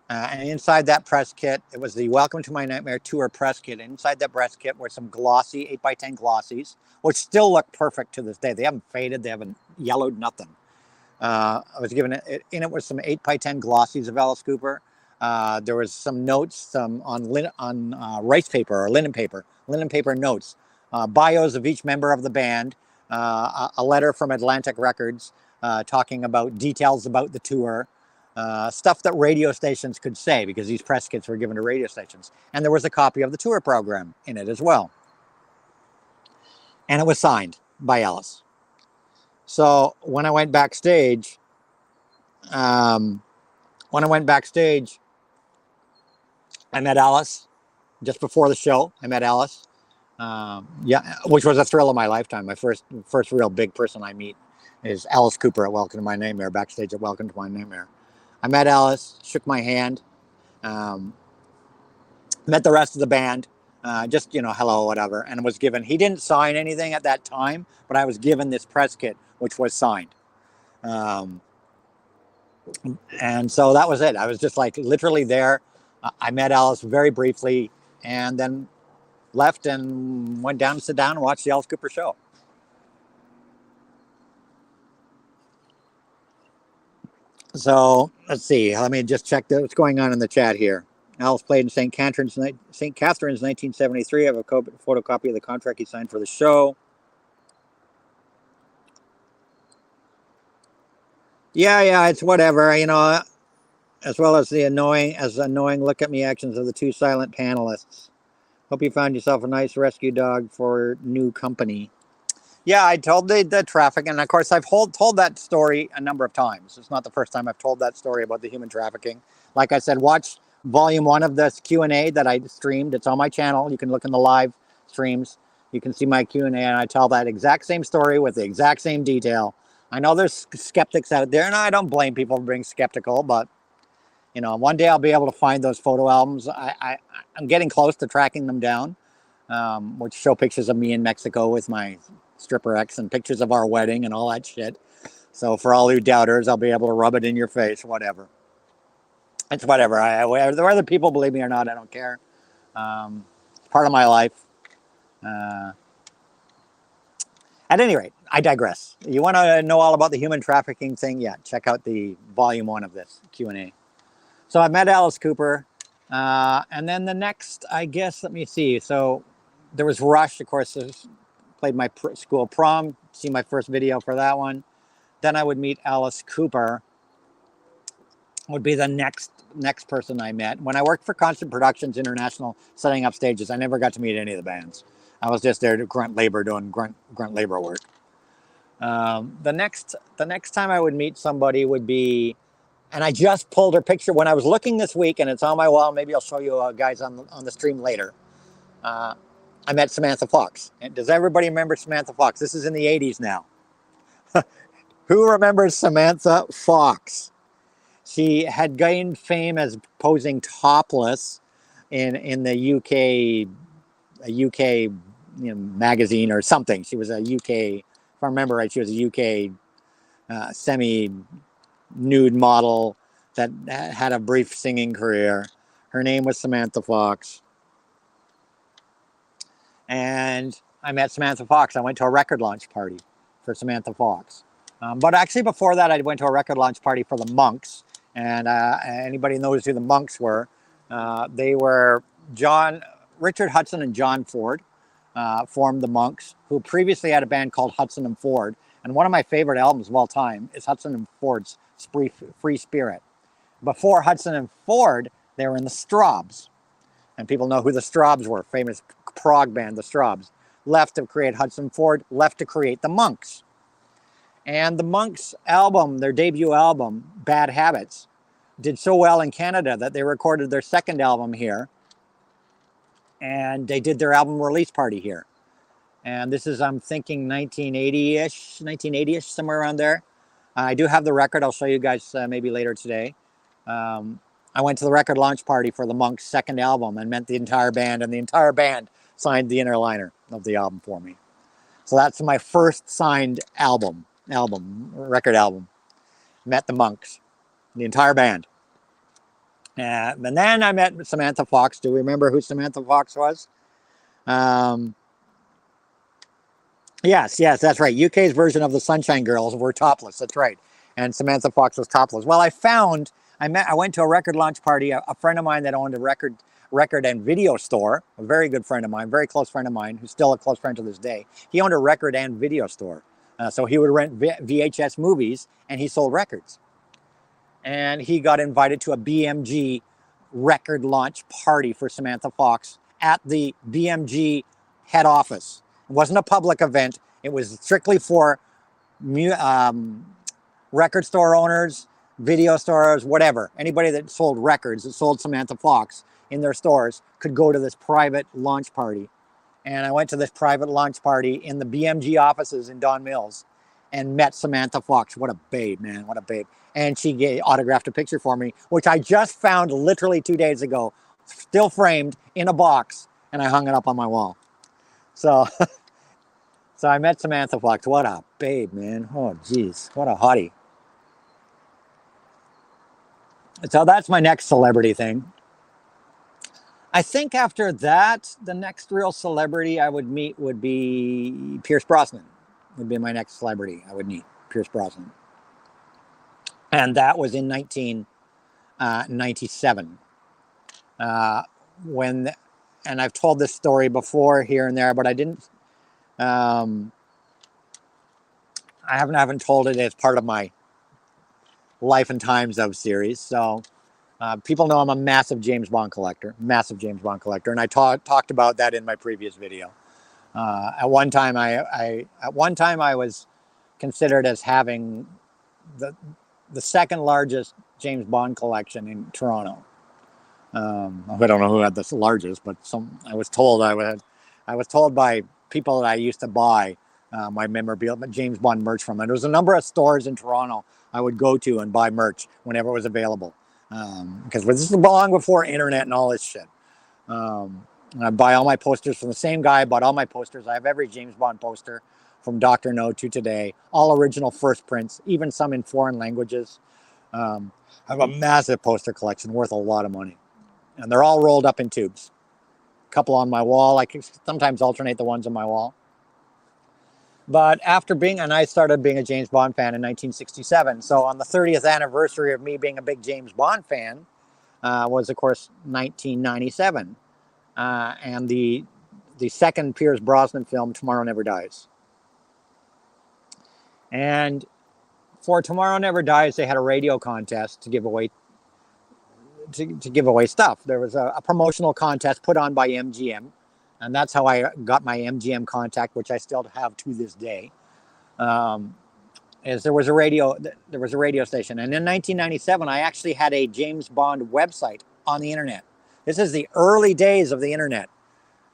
And inside that press kit, it was the Welcome to My Nightmare tour press kit. And inside that press kit were some glossy 8x10 glossies, which still look perfect to this day. They haven't faded, they haven't yellowed, nothing. I was given in it was some 8x10 glossies of Alice Cooper. There was some notes on rice paper or linen paper notes, bios of each member of the band, a letter from Atlantic Records talking about details about the tour, stuff that radio stations could say because these press kits were given to radio stations. And there was a copy of the tour program in it as well. And it was signed by Alice. So when I went backstage, I met Alice just before the show. I met Alice, which was a thrill of my lifetime. My first real big person I meet is Alice Cooper at Welcome to My Nightmare, backstage at Welcome to My Nightmare. I met Alice, shook my hand, met the rest of the band, just, hello, whatever, and was given, he didn't sign anything at that time, but I was given this press kit, which was signed. And so that was it. I was just like literally there. I met Alice very briefly and then left and went down to sit down and watch the Alice Cooper show. So let's see. Let me just check what's going on in the chat here. Alice played in St. Catherine's 1973. I have a photocopy of the contract he signed for the show. Yeah, it's whatever, as well as the annoying look at me actions of the two silent panelists. Hope you found yourself a nice rescue dog for new company. Yeah, I told the traffic, and of course I've told that story a number of times. It's not the first time I've told that story about the human trafficking. Like I said, watch volume 1 of this Q&A that I streamed. It's on my channel. You can look in the live streams. You can see my Q&A, and I tell that exact same story with the exact same detail. I know there's skeptics out there, and I don't blame people for being skeptical, but one day I'll be able to find those photo albums. I'm getting close to tracking them down, which show pictures of me in Mexico with my stripper ex and pictures of our wedding and all that shit. So for all you doubters, I'll be able to rub it in your face, whatever. It's whatever. Whether people believe me or not, I don't care. It's part of my life. At any rate, I digress. You want to know all about the human trafficking thing? Yeah, check out the volume 1 of this Q&A. So I met Alice Cooper. And then the next, I guess, let me see. So there was Rush, of course, played my school prom. See my first video for that one. Then I would meet Alice Cooper. Would be the next person I met. When I worked for Constant Productions International, setting up stages, I never got to meet any of the bands. I was just there to grunt labor, doing grunt labor work. The next time I would meet somebody would be, and I just pulled her picture when I was looking this week, and it's on my wall. Maybe I'll show you guys on the stream later. I met Samantha Fox. And does everybody remember Samantha Fox? This is in the 80s now. Who remembers Samantha Fox? She had gained fame as posing topless in the UK, a UK magazine or something. She was a UK, if I remember right, she was a UK semi-nude model that had a brief singing career. Her name was Samantha Fox. And I met Samantha Fox. I went to a record launch party for Samantha Fox. But actually before that, I went to a record launch party for the Monks. And anybody knows who the Monks were. They were Richard Hudson and John Ford formed the Monks, who previously had a band called Hudson and Ford. And one of my favorite albums of all time is Hudson and Ford's Free Spirit. Before Hudson and Ford, they were in the Strawbs. And people know who the Strawbs were, famous prog band, the Strawbs. Left to create Hudson Ford, left to create the Monks. And the Monks album, their debut album, Bad Habits, did so well in Canada that they recorded their second album here. And they did their album release party here. And this is, I'm thinking 1980-ish, somewhere around there. I do have the record. I'll show you guys maybe later today. I went to the record launch party for the Monks' second album and met the entire band, and the entire band signed the inner liner of the album for me. So that's my first signed record album. Met the Monks, the entire band. And then I met Samantha Fox. Do you remember who Samantha Fox was? Yes, that's right. UK's version of the Sunshine Girls were topless. That's right. And Samantha Fox was topless. Well, I went to a record launch party. A friend of mine that owned a record and video store, a very good friend of mine, very close friend of mine, who's still a close friend to this day. He owned a record and video store. So he would rent VHS movies, and he sold records. And he got invited to a BMG record launch party for Samantha Fox at the BMG head office. It wasn't a public event. It was strictly for record store owners, video stores, whatever. Anybody that sold records, that sold Samantha Fox in their stores, could go to this private launch party. And I went to this private launch party in the BMG offices in Don Mills and met Samantha Fox. What a babe, man. What a babe. And she autographed a picture for me, which I just found literally 2 days ago, still framed in a box, and I hung it up on my wall. So, so I met Samantha Fox. What a babe, man. Oh, geez. What a hottie. So that's my next celebrity thing. I think after that, the next real celebrity I would meet would be Pierce Brosnan. Would be my next celebrity I would meet, Pierce Brosnan. And that was in 1997. And I've told this story before here and there, but I didn't. I haven't told it as part of my Life and Times of series. So people know I'm a massive James Bond collector, and I talked about that in my previous video. At one time, I was considered as having the second largest James Bond collection in Toronto. I don't know who had the largest, but I was told by people that I used to buy my memorabilia, James Bond merch from. And there was a number of stores in Toronto I would go to and buy merch whenever it was available. Because this is long before internet and all this shit. I buy all my posters from the same guy. I bought all my posters. I have every James Bond poster from Dr. No to today. All original first prints, even some in foreign languages. I have a massive poster collection worth a lot of money. And they're all rolled up in tubes. A couple on my wall. I can sometimes alternate the ones on my wall. But I started being a James Bond fan in 1967. So on the 30th anniversary of me being a big James Bond fan was, of course, 1997. And the second Pierce Brosnan film, Tomorrow Never Dies. And for Tomorrow Never Dies, they had a radio contest to give away stuff. There was a promotional contest put on by MGM And that's how I got my MGM contact, which I still have to this day. Is there was a radio station, and in 1997 I actually had a James Bond website on the internet. This is the early days of the internet,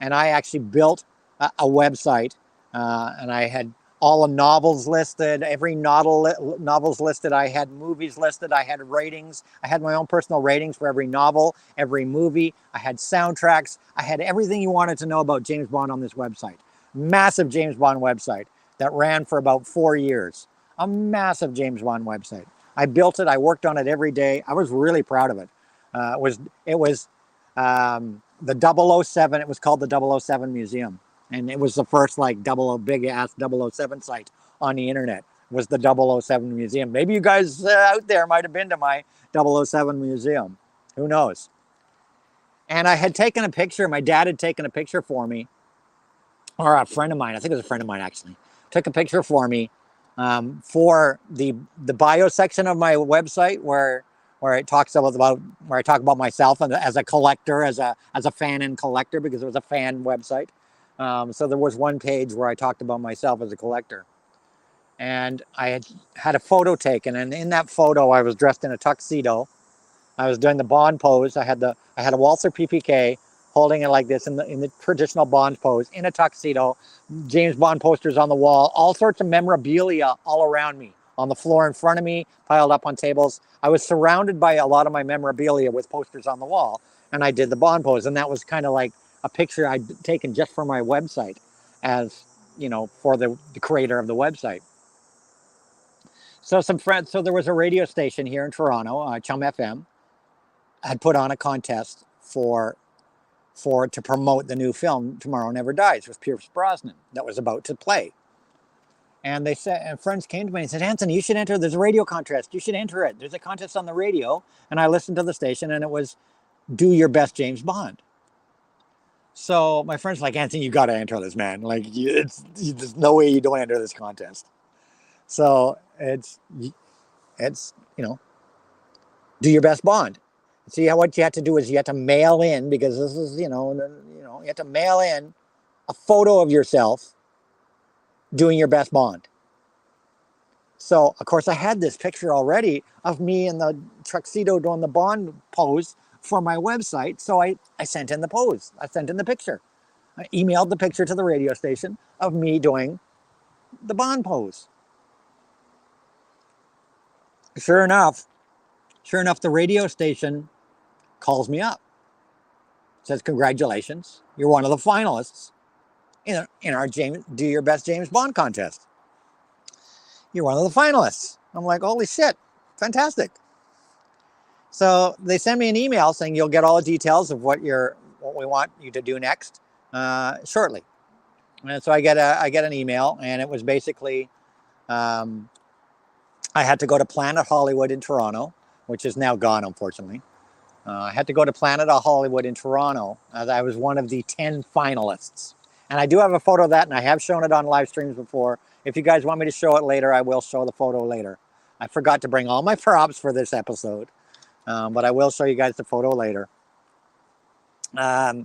and I actually built a website, and I had all the novels listed, every novels listed. I had movies listed. I had ratings. I had my own personal ratings for every novel, every movie. I had soundtracks. I had everything you wanted to know about James Bond on this website. Massive James Bond website that ran for about 4 years. A massive James Bond website. I built it. I worked on it every day. I was really proud of it. It was the 007. It was called the 007 Museum. And it was the first like big ass 007 site on the internet, was the 007 Museum. Maybe you guys out there might have been to my 007 Museum. Who knows? And I had taken a picture. My dad had taken a picture for me, or a friend of mine. I think it was a friend of mine actually. Took a picture for me for the bio section of my website where it talks about where I talk about myself and as a collector, as a fan and collector, because it was a fan website. So there was one page where I talked about myself as a collector, and I had a photo taken, and in that photo I was dressed in a tuxedo. I was doing the Bond pose. I had a Walther PPK holding it like this in the traditional Bond pose, in a tuxedo, James Bond posters on the wall, all sorts of memorabilia all around me, on the floor in front of me, piled up on tables. I was surrounded by a lot of my memorabilia with posters on the wall, and I did the Bond pose, and that was kind of like a picture I'd taken just for my website, as you know, for the creator of the website. So so there was a radio station here in Toronto, Chum FM, had put on a contest to promote the new film Tomorrow Never Dies with Pierce Brosnan that was about to play. And they said, and friends came to me and said, Anthony, you should enter. There's a radio contest. You should enter it. There's a contest on the radio. And I listened to the station, and it was do your best James Bond. So my friend's like, Anthony, you got to enter this, man. Like, there's no way you don't enter this contest. So it's do your best Bond. See, what you have to do is you have to mail in, because this is, you have to mail in a photo of yourself doing your best Bond. So, of course, I had this picture already of me in the tuxedo doing the Bond pose for my website. So I sent in the pose. I sent in the picture. I emailed the picture to the radio station of me doing the Bond pose. Sure enough, the radio station calls me up. Says, congratulations, you're one of the finalists in our Do Your Best James Bond contest. You're one of the finalists. I'm like, holy shit, fantastic. So they send me an email saying you'll get all the details of what we want you to do next shortly. And so I get an email, and it was basically I had to go to Planet Hollywood in Toronto, which is now gone, unfortunately. I had to go to Planet Hollywood in Toronto, as I was one of the 10 finalists. And I do have a photo of that, and I have shown it on live streams before. If you guys want me to show it later, I will show the photo later. I forgot to bring all my props for this episode, but I will show you guys the photo later. But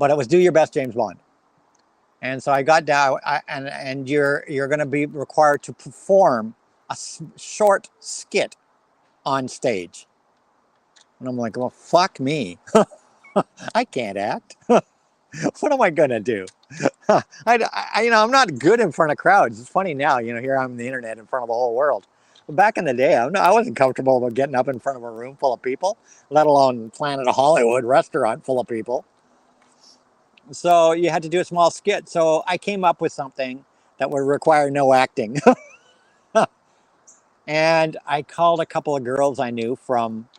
it was Do Your Best James Bond. And so I got down, and you're going to be required to perform a short skit on stage. And I'm like, well, fuck me. I can't act. What am I going to do? I'm not good in front of crowds. It's funny now, here I'm on the internet in front of the whole world. But back in the day, I wasn't comfortable with getting up in front of a room full of people, let alone Planet Hollywood restaurant full of people. So you had to do a small skit. So I came up with something that would require no acting. And I called a couple of girls I knew from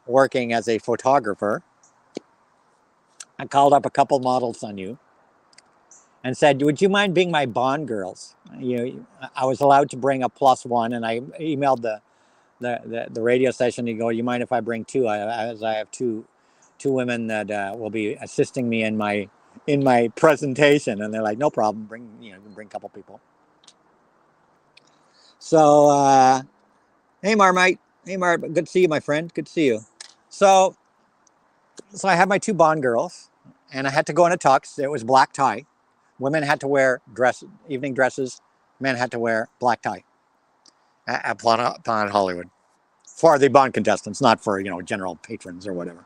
working as a photographer. I called up a couple models I knew and said, would you mind being my Bond girls? I was allowed to bring a +1, and I emailed the radio station to go, you mind if I bring two? As I have two women that will be assisting me in my presentation. And they're like, no problem, bring a couple people. So hey Marmite, good to see you, my friend, good to see you. So I had my two Bond girls, and I had to go in a tux. It was black tie. Women had to wear evening dresses. Men had to wear black tie at Planet Hollywood for the Bond contestants, not for general patrons or whatever.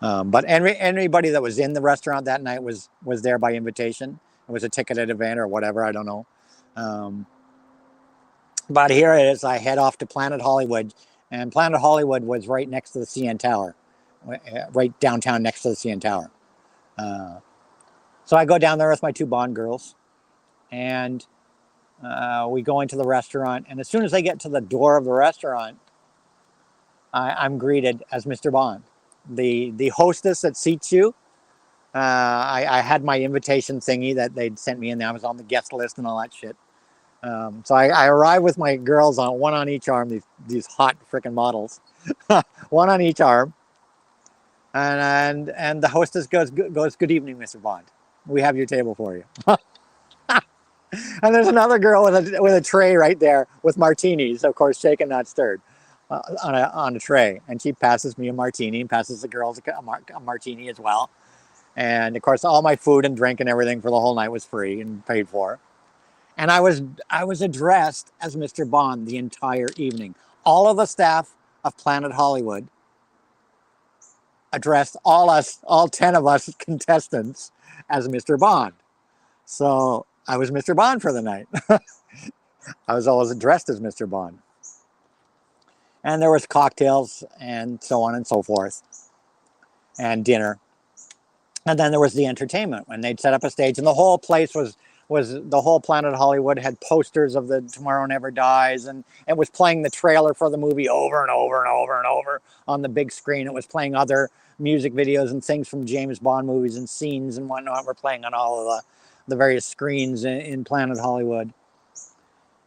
But anybody that was in the restaurant that night was there by invitation. It was a ticketed event or whatever, I don't know. But here it is. I head off to Planet Hollywood, and Planet Hollywood was right next to the CN Tower, right downtown next to the CN Tower. So I go down there with my two Bond girls, and we go into the restaurant. And as soon as I get to the door of the restaurant, I'm greeted as Mr. Bond. The hostess that seats you, I had my invitation thingy that they'd sent me, and I was on the guest list and all that shit. So I arrived with my girls on one on each arm, these hot freaking models, one on each arm, and the hostess goes, "Good evening, Mr. Bond. We have your table for you." And there's another girl with a tray right there with martinis, of course, shaken not stirred, on a tray, and she passes me a martini and passes the girls a martini as well. And of course, all my food and drink and everything for the whole night was free and paid for. And I was addressed as Mr. Bond the entire evening. All of the staff of Planet Hollywood addressed all 10 of us contestants as Mr. Bond. So I was Mr. Bond for the night. I was always addressed as Mr. Bond. And there was cocktails and so on and so forth, and dinner. And then there was the entertainment when they'd set up a stage, and the whole place was the whole Planet Hollywood had posters of the Tomorrow Never Dies, and it was playing the trailer for the movie over and over and over and over on the big screen. It was playing other music videos and things from James Bond movies, and scenes and whatnot were playing on all of the various screens in Planet Hollywood.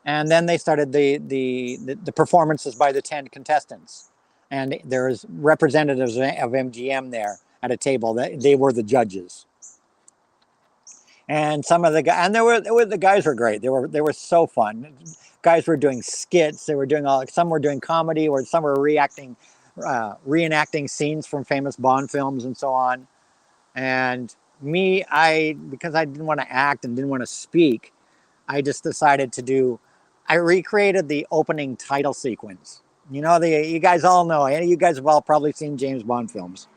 And then they started the performances by the 10 contestants, and there's representatives of MGM there at a table. They were the judges. And some of the guys, and the guys were great. They were so fun. Guys were doing skits. They were doing some were doing comedy, or some were reenacting scenes from famous Bond films and so on. And me, because I didn't want to act and didn't want to speak, I just decided I recreated the opening title sequence. You guys all know. You guys have all probably seen James Bond films.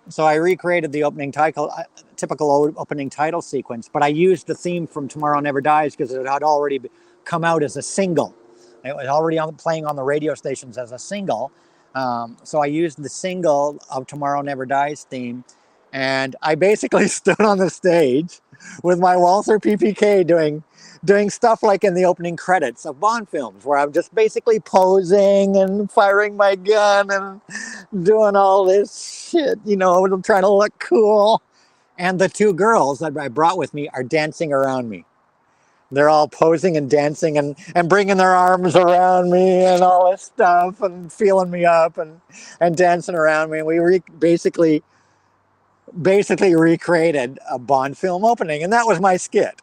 So I recreated the typical opening title sequence, but I used the theme from Tomorrow Never Dies because it had already come out as a single. It was already playing on the radio stations as a single. So I used the single of Tomorrow Never Dies theme, and I basically stood on the stage with my Walther PPK doing stuff like in the opening credits of Bond films, where I'm just basically posing and firing my gun and doing all this shit, I'm trying to look cool. And the two girls that I brought with me are dancing around me. They're all posing and dancing and bringing their arms around me and all this stuff and feeling me up and dancing around me. And we basically recreated a Bond film opening, and that was my skit.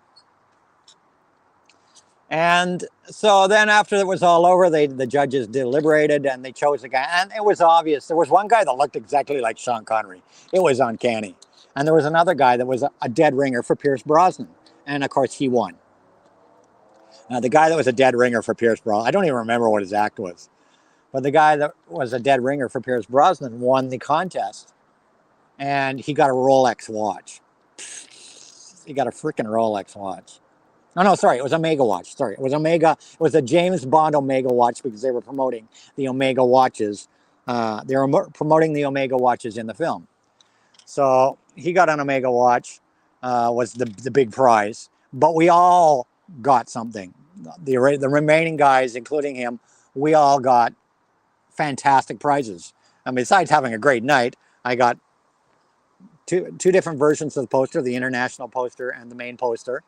And so then after it was all over, the judges deliberated and they chose a guy. And it was obvious. There was one guy that looked exactly like Sean Connery. It was uncanny. And there was another guy that was a dead ringer for Pierce Brosnan. And of course, he won. The guy that was a dead ringer for Pierce Brosnan, I don't even remember what his act was. But the guy that was a dead ringer for Pierce Brosnan won the contest. And he got a Rolex watch. He got a freaking Rolex watch. Oh, no, sorry, it was Omega watch. Sorry, it was a James Bond Omega watch because they were promoting the Omega watches. They were promoting the Omega watches in the film. So he got an Omega watch, was the big prize. But we all got something. The remaining guys, including him, we all got fantastic prizes. And besides having a great night, I got two different versions of the poster, the international poster and the main poster.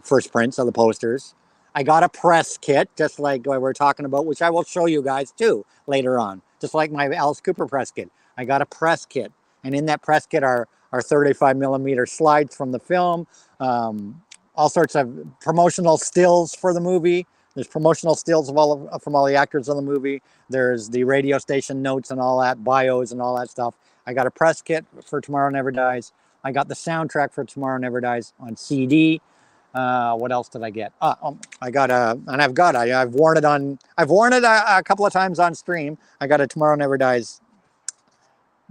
First prints of the posters. I got a press kit, just like we were talking about, which I will show you guys too later on. Just like my Alice Cooper press kit. I got a press kit. And in that press kit are 35mm slides from the film, all sorts of promotional stills for the movie. There's promotional stills from all the actors of the movie. There's the radio station notes and all that, bios and all that stuff. I got a press kit for Tomorrow Never Dies. I got the soundtrack for Tomorrow Never Dies on CD. What else did I get? I got I've worn it a couple of times on stream. I got a Tomorrow Never Dies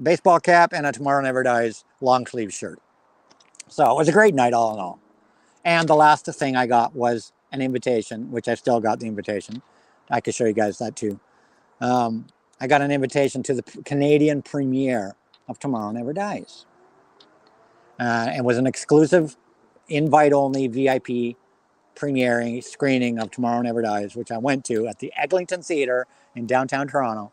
baseball cap and a Tomorrow Never Dies long sleeve shirt. So it was a great night all in all. And the last thing I got was an invitation, which I still got the invitation. I could show you guys that too. I got an invitation to the Canadian premiere of Tomorrow Never Dies. It was an exclusive, invite-only VIP premiering screening of Tomorrow Never Dies, which I went to at the Eglinton Theatre in downtown Toronto.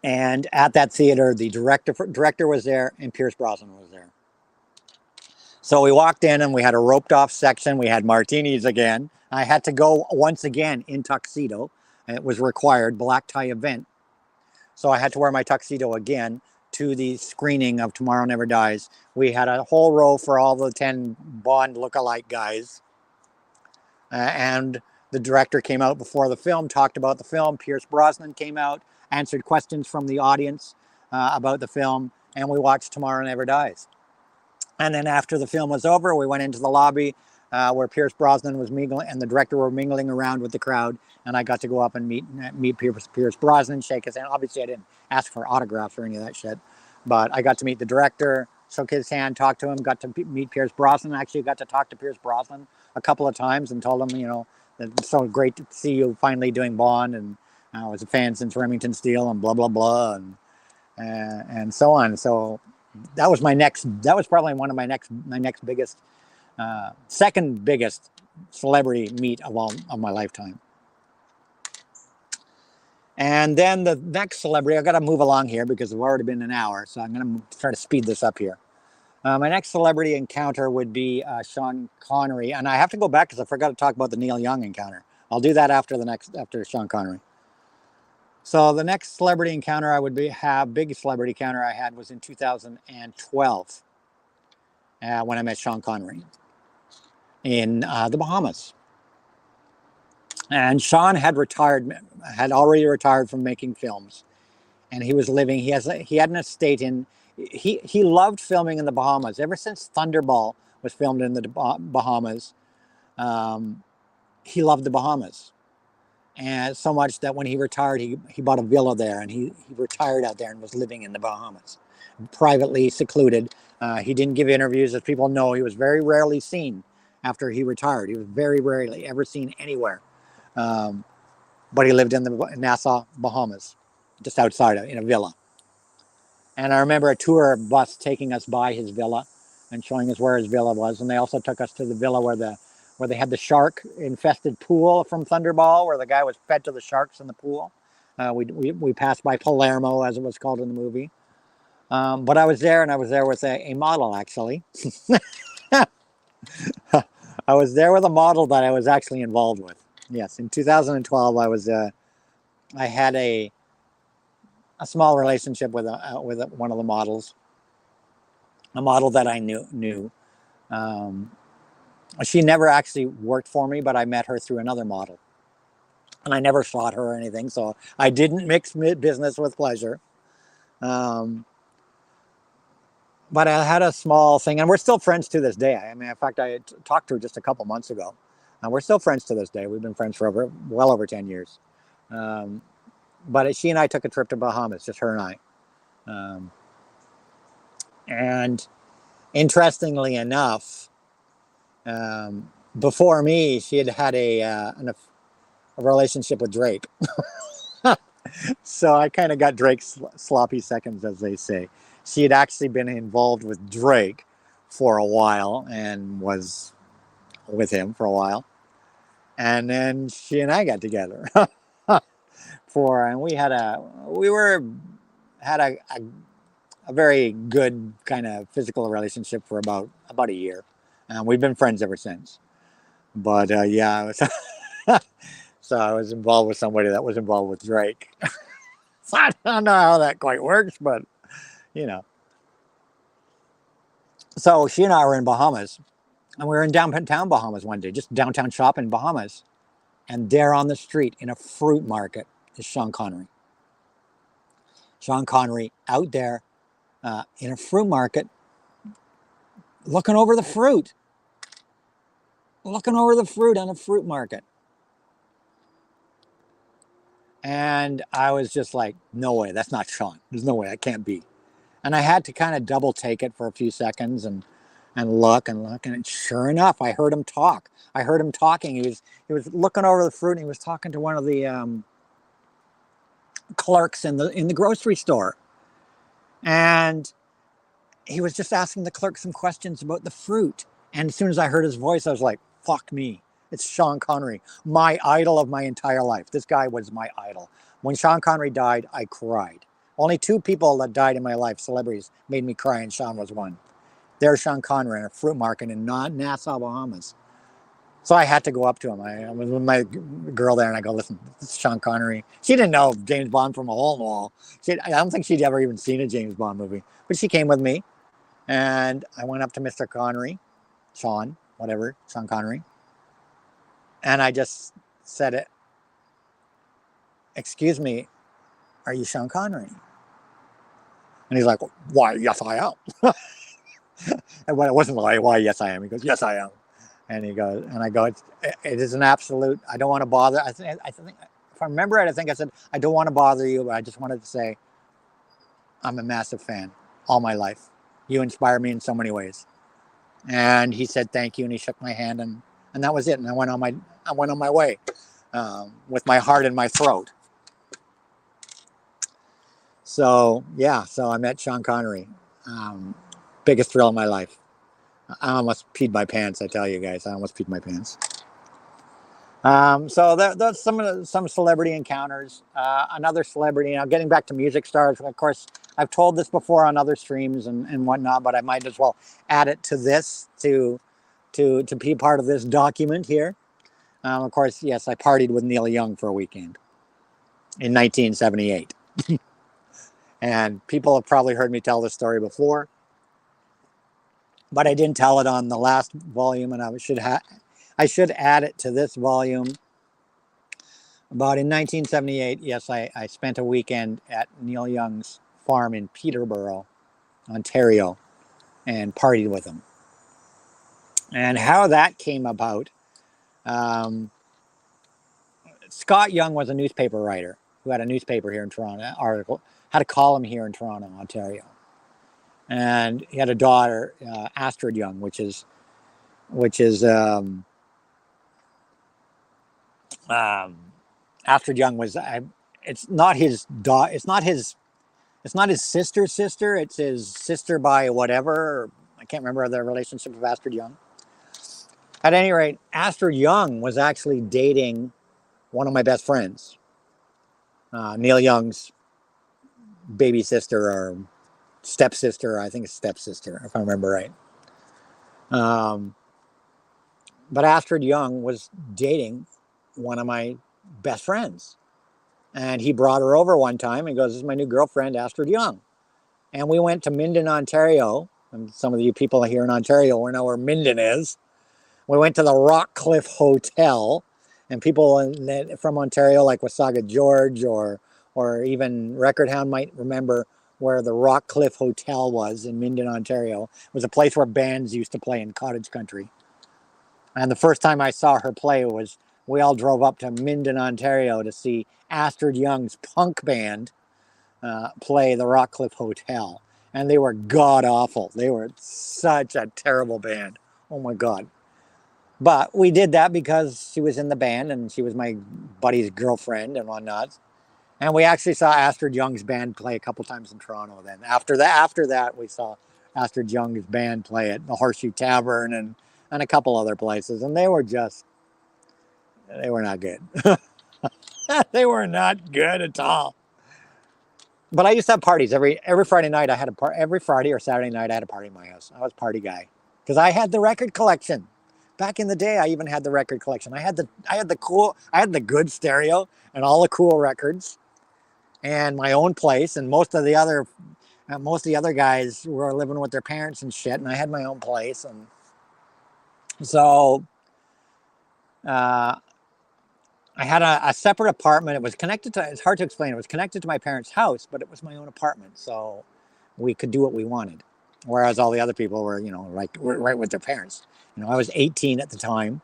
And at that theater, the director was there and Pierce Brosnan was there. So we walked in and we had a roped off section. We had martinis again. I had to go once again in tuxedo. It was required, black tie event. So I had to wear my tuxedo again to the screening of Tomorrow Never Dies. We had a whole row for all the 10 Bond lookalike guys. And the director came out before the film, talked about the film. Pierce Brosnan came out, answered questions from the audience about the film, and we watched Tomorrow Never Dies. And then after the film was over, we went into the lobby where Pierce Brosnan was mingling and the director were mingling around with the crowd. And I got to go up and meet Pierce Brosnan, shake his hand. Obviously, I didn't ask for autographs or any of that shit. But I got to meet the director, shook his hand, talked to him, got to meet Pierce Brosnan. Actually got to talk to Pierce Brosnan a couple of times and told him, you know, that it's so great to see you finally doing Bond. And I was a fan since Remington Steele and blah, blah, blah. And so on. So that was probably one of my next biggest, second biggest celebrity meet of my lifetime. And then the next celebrity, I've got to move along here because it's already been an hour, so I'm going to try to speed this up here. My next celebrity encounter would be Sean Connery, and I have to go back because I forgot to talk about the Neil Young encounter. I'll do that after Sean Connery. So the next celebrity encounter big celebrity encounter I had was in 2012 when I met Sean Connery in the Bahamas. And Sean had already retired from making films, and he was living. He had an estate in. He loved filming in the Bahamas ever since Thunderball was filmed in the Bahamas. He loved the Bahamas, and so much that when he retired, he bought a villa there, and he retired out there and was living in the Bahamas, privately secluded. He didn't give interviews, as people know. He was very rarely seen after he retired. He was very rarely ever seen anywhere. But he lived in the Nassau, Bahamas, just outside in a villa. And I remember a tour bus taking us by his villa and showing us where his villa was. And they also took us to the villa where they had the shark-infested pool from Thunderball, where the guy was fed to the sharks in the pool. We passed by Palermo, as it was called in the movie. But I was there, and I was there with a model, actually. I was there with a model that I was actually involved with. Yes, in 2012, I had a small relationship with one of the models, a model that I knew. She never actually worked for me, but I met her through another model, and I never shot her or anything, so I didn't mix business with pleasure. But I had a small thing, and we're still friends to this day. I mean, in fact, I talked to her just a couple months ago. And we're still friends to this day. We've been friends for well over 10 years. But she and I took a trip to Bahamas, just her and I. And interestingly enough, before me, she had a relationship with Drake. So I kind of got Drake's sloppy seconds, as they say. She had actually been involved with Drake for a while and was with him for a while. And then she and I got together and we had a very good kind of physical relationship for about a year. And we've been friends ever since. But yeah, so I was involved with somebody that was involved with Drake. So I don't know how that quite works, but you know. So she and I were in Bahamas, and we were in downtown Bahamas one day, just downtown shopping Bahamas. And there on the street in a fruit market is Sean Connery. Sean Connery out there in a fruit market, looking over the fruit on a fruit market. And I was just like, no way, that's not Sean. There's no way, that can't be. And I had to kind of double take it for a few seconds and look. And sure enough, I heard him talk. I heard him talking. He was looking over the fruit, and he was talking to one of the clerks in the grocery store. And he was just asking the clerk some questions about the fruit. And as soon as I heard his voice, I was like, fuck me. It's Sean Connery, my idol of my entire life. This guy was my idol. When Sean Connery died, I cried. Only 2 people that died in my life, celebrities, made me cry, and Sean was one. There's Sean Connery in a fruit market in Nassau, Bahamas. So I had to go up to him. I was with my girl there, and I go, listen, this is Sean Connery. She didn't know James Bond from a hole in the wall. I don't think she'd ever even seen a James Bond movie. But she came with me, and I went up to Mr. Connery, Sean Connery, and I just said it, excuse me, are you Sean Connery? And he's like, why, yes, I am. And when it wasn't like, why, yes, I am. He goes, yes, I am. And he goes, and I go, it is an absolute, I don't want to bother. I think, if I remember right, I think I said, I don't want to bother you, but I just wanted to say, I'm a massive fan all my life. You inspire me in so many ways. And he said, thank you. And he shook my hand, and that was it. And I went on my way with my heart in my throat. So, yeah, so I met Sean Connery. Biggest thrill of my life. I almost peed my pants, I tell you guys. I almost peed my pants. So that's some celebrity encounters. Another celebrity, now getting back to music stars, of course, I've told this before on other streams and whatnot, but I might as well add it to this to be part of this document here. Of course, yes, I partied with Neil Young for a weekend in 1978. And people have probably heard me tell this story before, but I didn't tell it on the last volume, and I should add it to this volume. About in 1978, yes, I spent a weekend at Neil Young's farm in Peterborough, Ontario, and partied with him. And how that came about, Scott Young was a newspaper writer who had a newspaper here in Toronto, had a column here in Toronto, Ontario. And he had a daughter, Astrid Young, which is Astrid Young was, it's not his sister's sister. It's his sister by whatever. I can't remember the relationship of Astrid Young. At any rate, Astrid Young was actually dating one of my best friends, Neil Young's baby sister or stepsister. I think it's stepsister, if I remember right. But Astrid Young was dating one of my best friends. And he brought her over one time and goes, this is my new girlfriend, Astrid Young. And we went to Minden, Ontario. And some of you people here in Ontario will know where Minden is. We went to the Rockcliffe Hotel. And people from Ontario, like Wasaga George or even Record Hound, might remember where the Rockcliffe Hotel was in Minden, Ontario. It was a place where bands used to play in cottage country. And the first time I saw her play was, we all drove up to Minden, Ontario to see Astrid Young's punk band play the Rockcliffe Hotel. And they were god-awful. They were such a terrible band. Oh my God. But we did that because she was in the band and she was my buddy's girlfriend and whatnot. And we actually saw Astrid Young's band play a couple times in Toronto then. After that, we saw Astrid Young's band play at the Horseshoe Tavern and a couple other places. And they were not good. They were not good at all. But I used to have parties every Friday night. I had every Friday or Saturday night. I had a party in my house. I was a party guy because I had the record collection. Back in the day, I even had the record collection. I had the good stereo and all the cool records, and my own place. And most of the other guys were living with their parents and shit. And I had my own place, and so I had a separate apartment. It was connected to, it's hard to explain. It was connected to my parents' house, but it was my own apartment. So we could do what we wanted. Whereas all the other people were, you know, like right with their parents. You know, I was 18 at the time,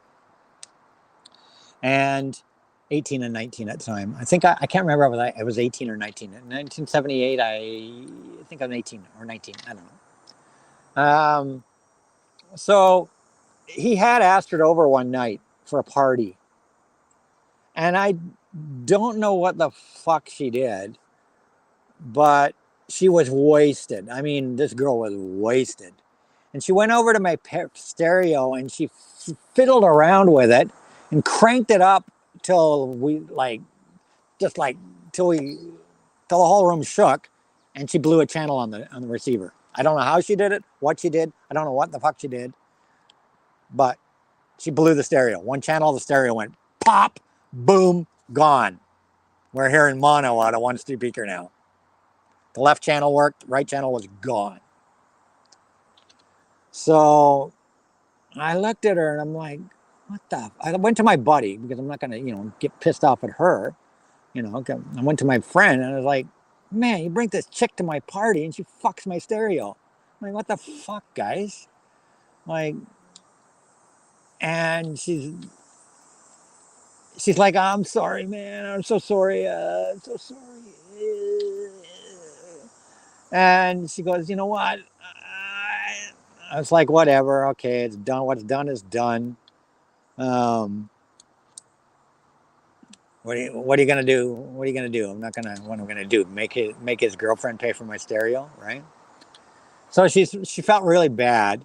and 18 and 19 at the time. I think I can't remember if I was 18 or 19. In 1978, I think I'm 18 or 19. I don't know. So he had asked her over one night for a party. And I don't know what the fuck she did, but she was wasted. I mean, this girl was wasted. And she went over to my stereo and she fiddled around with it and cranked it up till we like, just like, till we, till the whole room shook, and she blew a channel on the receiver. I don't know how she did it, what she did. I don't know what the fuck she did, but she blew the stereo. One channel of the stereo went pop, boom, gone. We're hearing mono out of one speaker now. The left channel worked, right channel was gone. So I looked at her and I'm like, what the? I went to my buddy because I'm not gonna, you know, get pissed off at her. You know, I went to my friend and I was like, man, you bring this chick to my party and she fucks my stereo. I'm like, what the fuck, guys? Like, and she's like, I'm sorry, man. I'm so sorry. I'm so sorry. And she goes, you know what? I was like, whatever. Okay, it's done. What's done is done. What are you gonna do? What are you gonna do? I'm not gonna. What am I gonna do? Make his girlfriend pay for my stereo, right? So she felt really bad,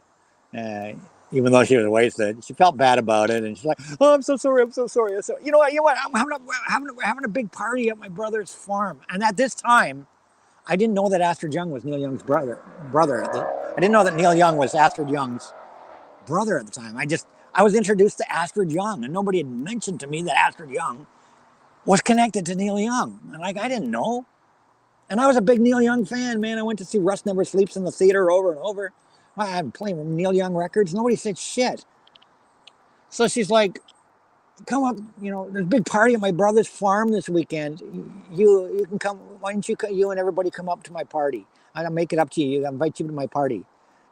uh, even though she was wasted. She felt bad about it, and she's like, "Oh, I'm so sorry. I'm so sorry." So you know what? I'm having a big party at my brother's farm, and at this time, I didn't know that Astrid Young was Neil Young's brother. I didn't know that Neil Young was Astrid Young's brother at the time. I was introduced to Astrid Young, and nobody had mentioned to me that Astrid Young was connected to Neil Young. And like, I didn't know. And I was a big Neil Young fan, man. I went to see Rust Never Sleeps in the theater over and over. I'm playing Neil Young records. Nobody said shit. So she's like, come up, you know, there's a big party at my brother's farm this weekend. You can come. Why don't you and everybody come up to my party? I'll make it up to you. I'll invite you to my party.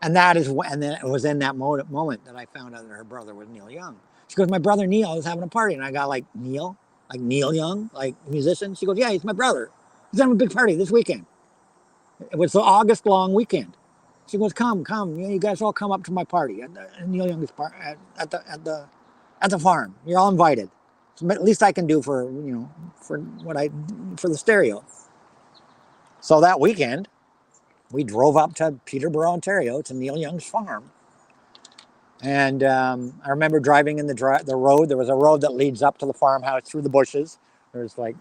And that is when, and then it was in that moment that I found out that her brother was Neil Young. She goes, my brother Neil is having a party. And I got like, Neil Young, like musician. She goes, yeah, he's my brother. He's having a big party this weekend. It was the August long weekend. She goes, come. You guys all come up to my party at Neil Young's at the farm. You're all invited. So at least I can do for, you know, for the stereo. So that weekend, we drove up to Peterborough, Ontario, to Neil Young's farm. And I remember driving in the road. There was a road that leads up to the farmhouse through the bushes. There's like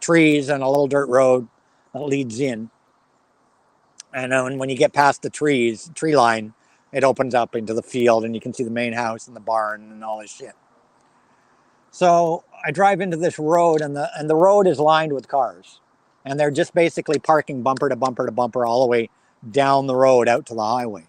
trees and a little dirt road that leads in. And when you get past the tree line, it opens up into the field and you can see the main house and the barn and all this shit. So I drive into this road, and the road is lined with cars, and they're just basically parking bumper to bumper to bumper all the way down the road out to the highway.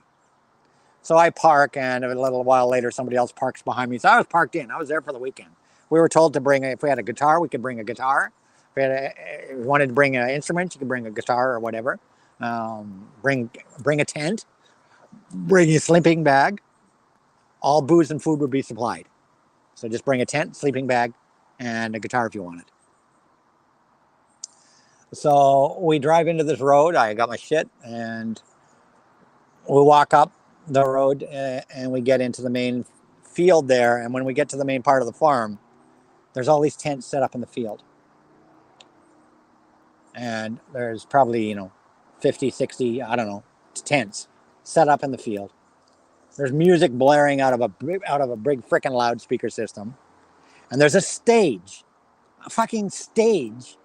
So I park, and a little while later, somebody else parks behind me. So I was parked in. I was there for the weekend. We were told to bring, if we had a guitar, we could bring a guitar. If we wanted to bring an instrument, you could bring a guitar or whatever. Bring a tent, bring a sleeping bag. All booze and food would be supplied. So just bring a tent, sleeping bag, and a guitar if you want it. So we drive into this road. I got my shit, and we walk up the road, and we get into the main field there. And when we get to the main part of the farm, there's all these tents set up in the field. And there's probably, you know, 50, 60, I don't know, tents set up in the field. There's music blaring out of a big freaking loudspeaker system. And there's a fucking stage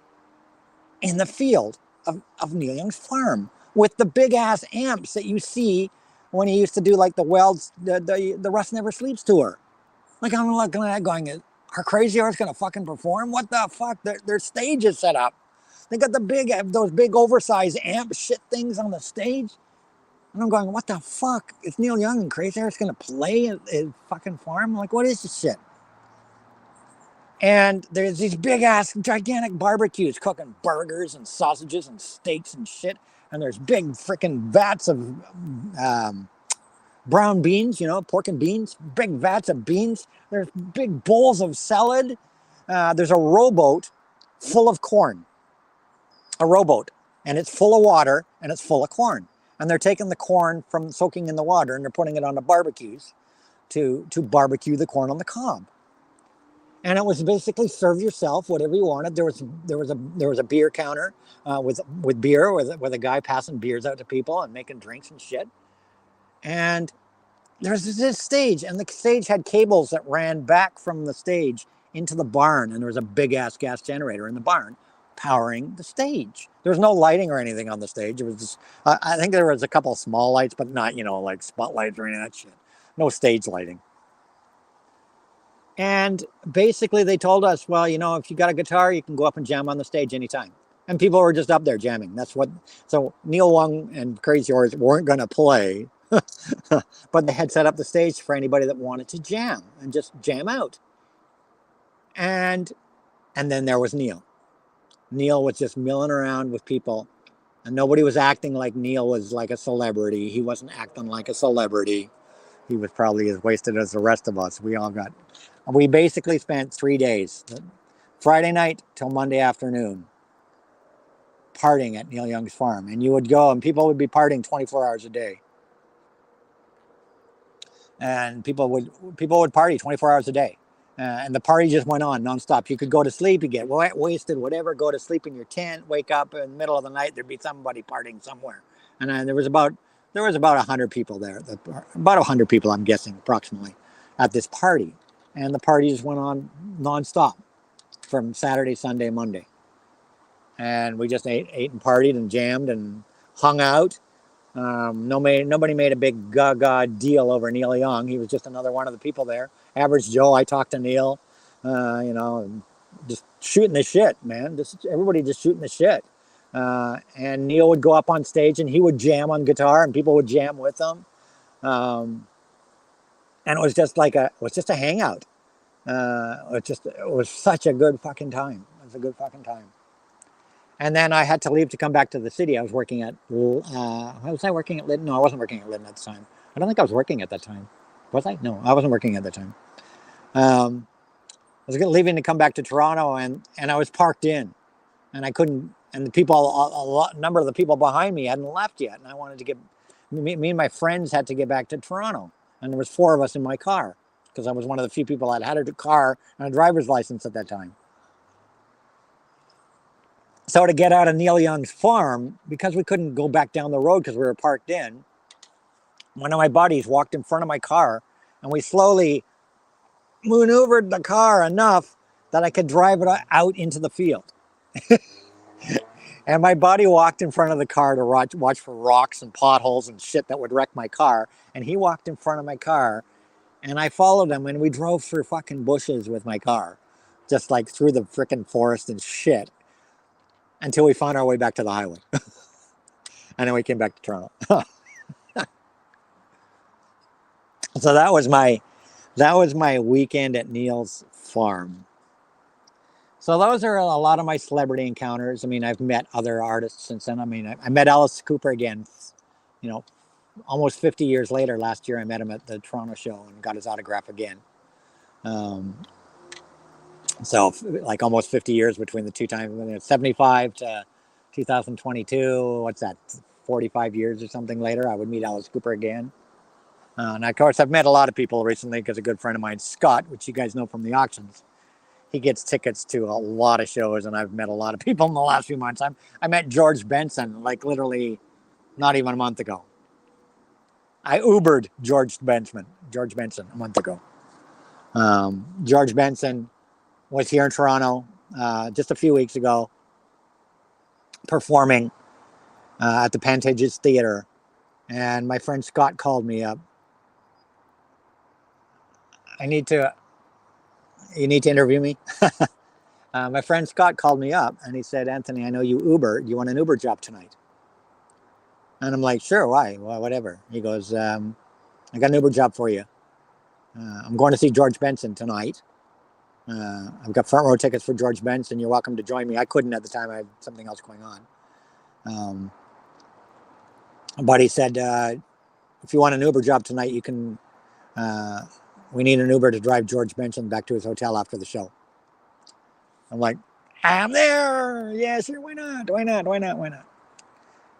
in the field of Neil Young's farm with the big ass amps that you see when he used to do like the Rust Never Sleeps tour. Like, I'm looking at that going, are Crazy Horse gonna fucking perform? What the fuck? Their stage is set up. They got those big oversized amp shit things on the stage. And I'm going, what the fuck? Is Neil Young and Crazy Horse gonna play at fucking farm? I'm like, what is this shit? And there's these big ass gigantic barbecues cooking burgers and sausages and steaks and shit. And there's big freaking vats of um, brown beans, you know, pork and beans, big vats of beans. There's big bowls of salad. There's a rowboat full of corn, a rowboat, and it's full of water and it's full of corn. And they're taking the corn from soaking in the water and they're putting it on the barbecues to barbecue the corn on the cob. And it was basically serve yourself whatever you wanted. There was a beer counter with beer with a guy passing beers out to people and making drinks and shit. And there's this stage, and the stage had cables that ran back from the stage into the barn, and there was a big ass gas generator in the barn powering the stage. There was no lighting or anything on the stage. It was just, I think there was a couple of small lights, but not, you know, like spotlights or any of that shit. No stage lighting. And basically they told us, well, you know, if you got a guitar, you can go up and jam on the stage anytime. And people were just up there jamming. That's what, so Neil Young and Crazy Horse weren't going to play, but they had set up the stage for anybody that wanted to jam and just jam out. And then there was Neil. Neil was just milling around with people, and nobody was acting like Neil was like a celebrity. He wasn't acting like a celebrity. He was probably as wasted as the rest of us. We basically spent 3 days, Friday night till Monday afternoon, partying at Neil Young's farm. And you would go and people would be partying 24 hours a day. And people would party 24 hours a day. And the party just went on nonstop. You could go to sleep, you get wasted, whatever, go to sleep in your tent, wake up in the middle of the night, there'd be somebody partying somewhere. And there was about 100 people there, about 100 people, I'm guessing, approximately, at this party. And the party just went on nonstop from Saturday, Sunday, Monday. And we just ate and partied and jammed and hung out. Nobody made a big gaga deal over Neil Young. He was just another one of the people there. Average Joe. I talked to Neil, you know, and just shooting the shit, man. Everybody just shooting the shit. And Neil would go up on stage and he would jam on guitar and people would jam with him. And it was just a hangout. It was such a good fucking time. It was a good fucking time. And then I had to leave to come back to the city. I was working at, was I working at Lytton? No, I wasn't working at Lytton at the time. I don't think I was working at that time. Was I? No, I wasn't working at that time. I was leaving to come back to Toronto, and I was parked in, and I couldn't, and the people, a number of the people behind me hadn't left yet, and I wanted to me and my friends had to get back to Toronto, and there was 4 of us in my car, because I was one of the few people that had a car and a driver's license at that time. So to get out of Neil Young's farm, because we couldn't go back down the road because we were parked in, one of my buddies walked in front of my car and we slowly maneuvered the car enough that I could drive it out into the field. And my buddy walked in front of the car to watch for rocks and potholes and shit that would wreck my car. And he walked in front of my car and I followed him and we drove through fucking bushes with my car. Just like through the freaking forest and shit. Until we found our way back to the highway. And then we came back to Toronto. So that was my weekend at Neil's farm. So those are a lot of my celebrity encounters. I mean, I've met other artists since then. I mean, I met Alice Cooper again, you know, almost 50 years later. Last year I met him at the Toronto show and got his autograph again. So like almost 50 years between the two times, 75 to 2022, what's that, 45 years or something later, I would meet Alice Cooper again. And of course, I've met a lot of people recently because a good friend of mine, Scott, which you guys know from the auctions, he gets tickets to a lot of shows, and I've met a lot of people in the last few months. I met George Benson, like literally not even a month ago. I Ubered George Benson a month ago. George Benson was here in Toronto just a few weeks ago, performing at the Pantages Theatre, and my friend Scott called me up. You need to interview me? My friend Scott called me up and he said, Anthony, I know you Uber. Do you want an Uber job tonight? And I'm like, sure, why? Well, whatever. He goes, I got an Uber job for you. I'm going to see George Benson tonight. I've got front row tickets for George Benson. You're welcome to join me. I couldn't at the time. I had something else going on. But he said, if you want an Uber job tonight, you can. We need an Uber to drive George Benson back to his hotel after the show. I'm like, I'm there. Yeah, sure. Why not? Why not? Why not? Why not?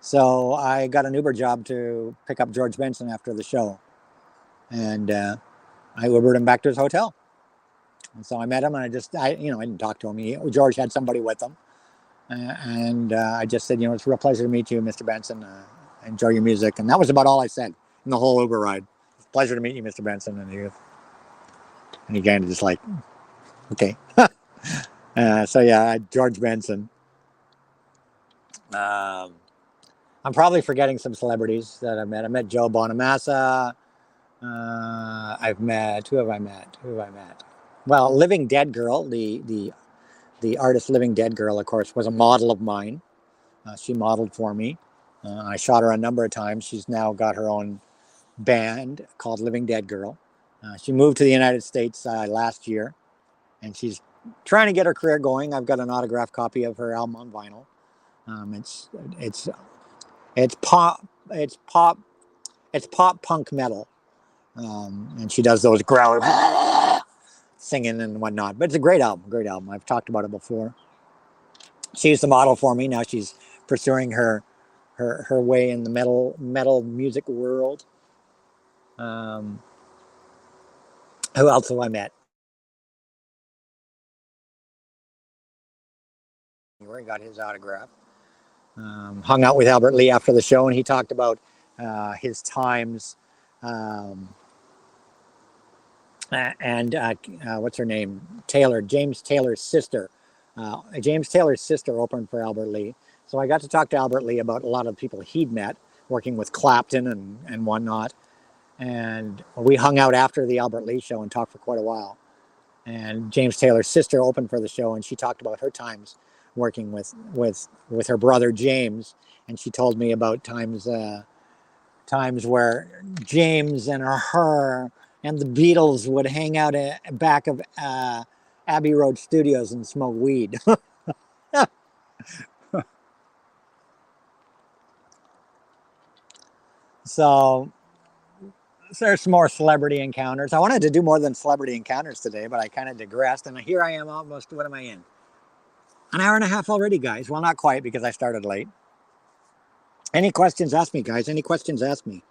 So I got an Uber job to pick up George Benson after the show. And I Ubered him back to his hotel. And so I met him, and I didn't talk to him. George had somebody with him. And I just said, it's a real pleasure to meet you, Mr. Benson. Enjoy your music. And that was about all I said in the whole Uber ride. Pleasure to meet you, Mr. Benson. And he kind of just like, okay. So yeah, George Benson. I'm probably forgetting some celebrities that I've met. I met Joe Bonamassa. Who have I met? Well, Living Dead Girl, the artist Living Dead Girl, of course, was a model of mine. She modeled for me. I shot her a number of times. She's now got her own band called Living Dead Girl. She moved to the United States last year, and she's trying to get her career going. I've got an autographed copy of her album on vinyl. It's pop punk metal, and she does those growling, singing and whatnot. But it's a great album. I've talked about it before. She's the model for me. Now she's pursuing her way in the metal music world. Who else have I met? Where he got his autograph. Hung out with Albert Lee after the show, and he talked about his times. And what's her name? James Taylor's sister. James Taylor's sister opened for Albert Lee. So I got to talk to Albert Lee about a lot of people he'd met, working with Clapton and whatnot. And we hung out after the Albert Lee show and talked for quite a while. And James Taylor's sister opened for the show, and she talked about her times working with her brother James. And she told me about times where James and her and the Beatles would hang out at back of Abbey Road Studios and smoke weed. So there's some more celebrity encounters. I wanted to do more than celebrity encounters today, but I kind of digressed. And here I am almost, what am I in? An hour and a half already, guys. Well, not quite, because I started late. Any questions, ask me, guys. Any questions, ask me.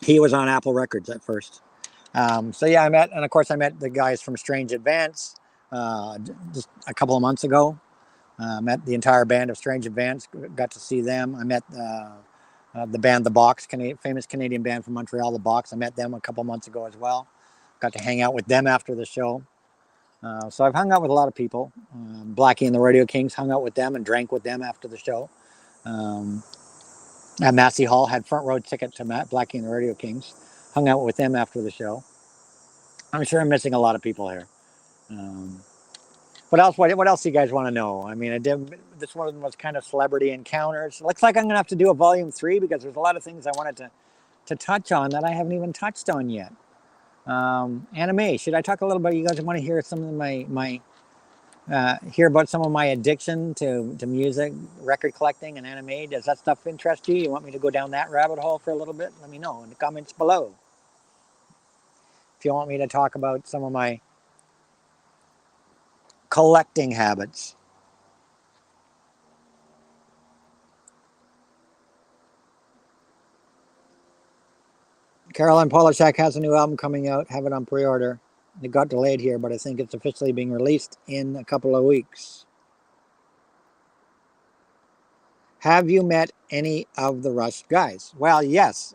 He was on Apple Records at first. So yeah, I met the guys from Strange Advance just a couple of months ago. Met the entire band of Strange Advance, got to see them. I met the band The Box, famous Canadian band from Montreal, The Box. I met them a couple of months ago as well. Got to hang out with them after the show. So I've hung out with a lot of people. Blackie and the Radio Kings, hung out with them and drank with them after the show. At Massey Hall, had front row ticket to Blackie and the Radio Kings. Hung out with them after the show. I'm sure I'm missing a lot of people here. What else do you guys want to know? I mean, this one was kind of celebrity encounters. Looks like I'm going to have to do a volume 3 because there's a lot of things I wanted to touch on that I haven't even touched on yet. Anime. Should I talk a little bit? You guys want to hear some of hear about some of my addiction to music, record collecting, and anime? Does that stuff interest you? You want me to go down that rabbit hole for a little bit? Let me know in the comments below. If you want me to talk about some of my collecting habits. Caroline Polachek has a new album coming out. Have it on pre-order. It got delayed here, but I think it's officially being released in a couple of weeks. Have you met any of the Rush guys? Well, yes.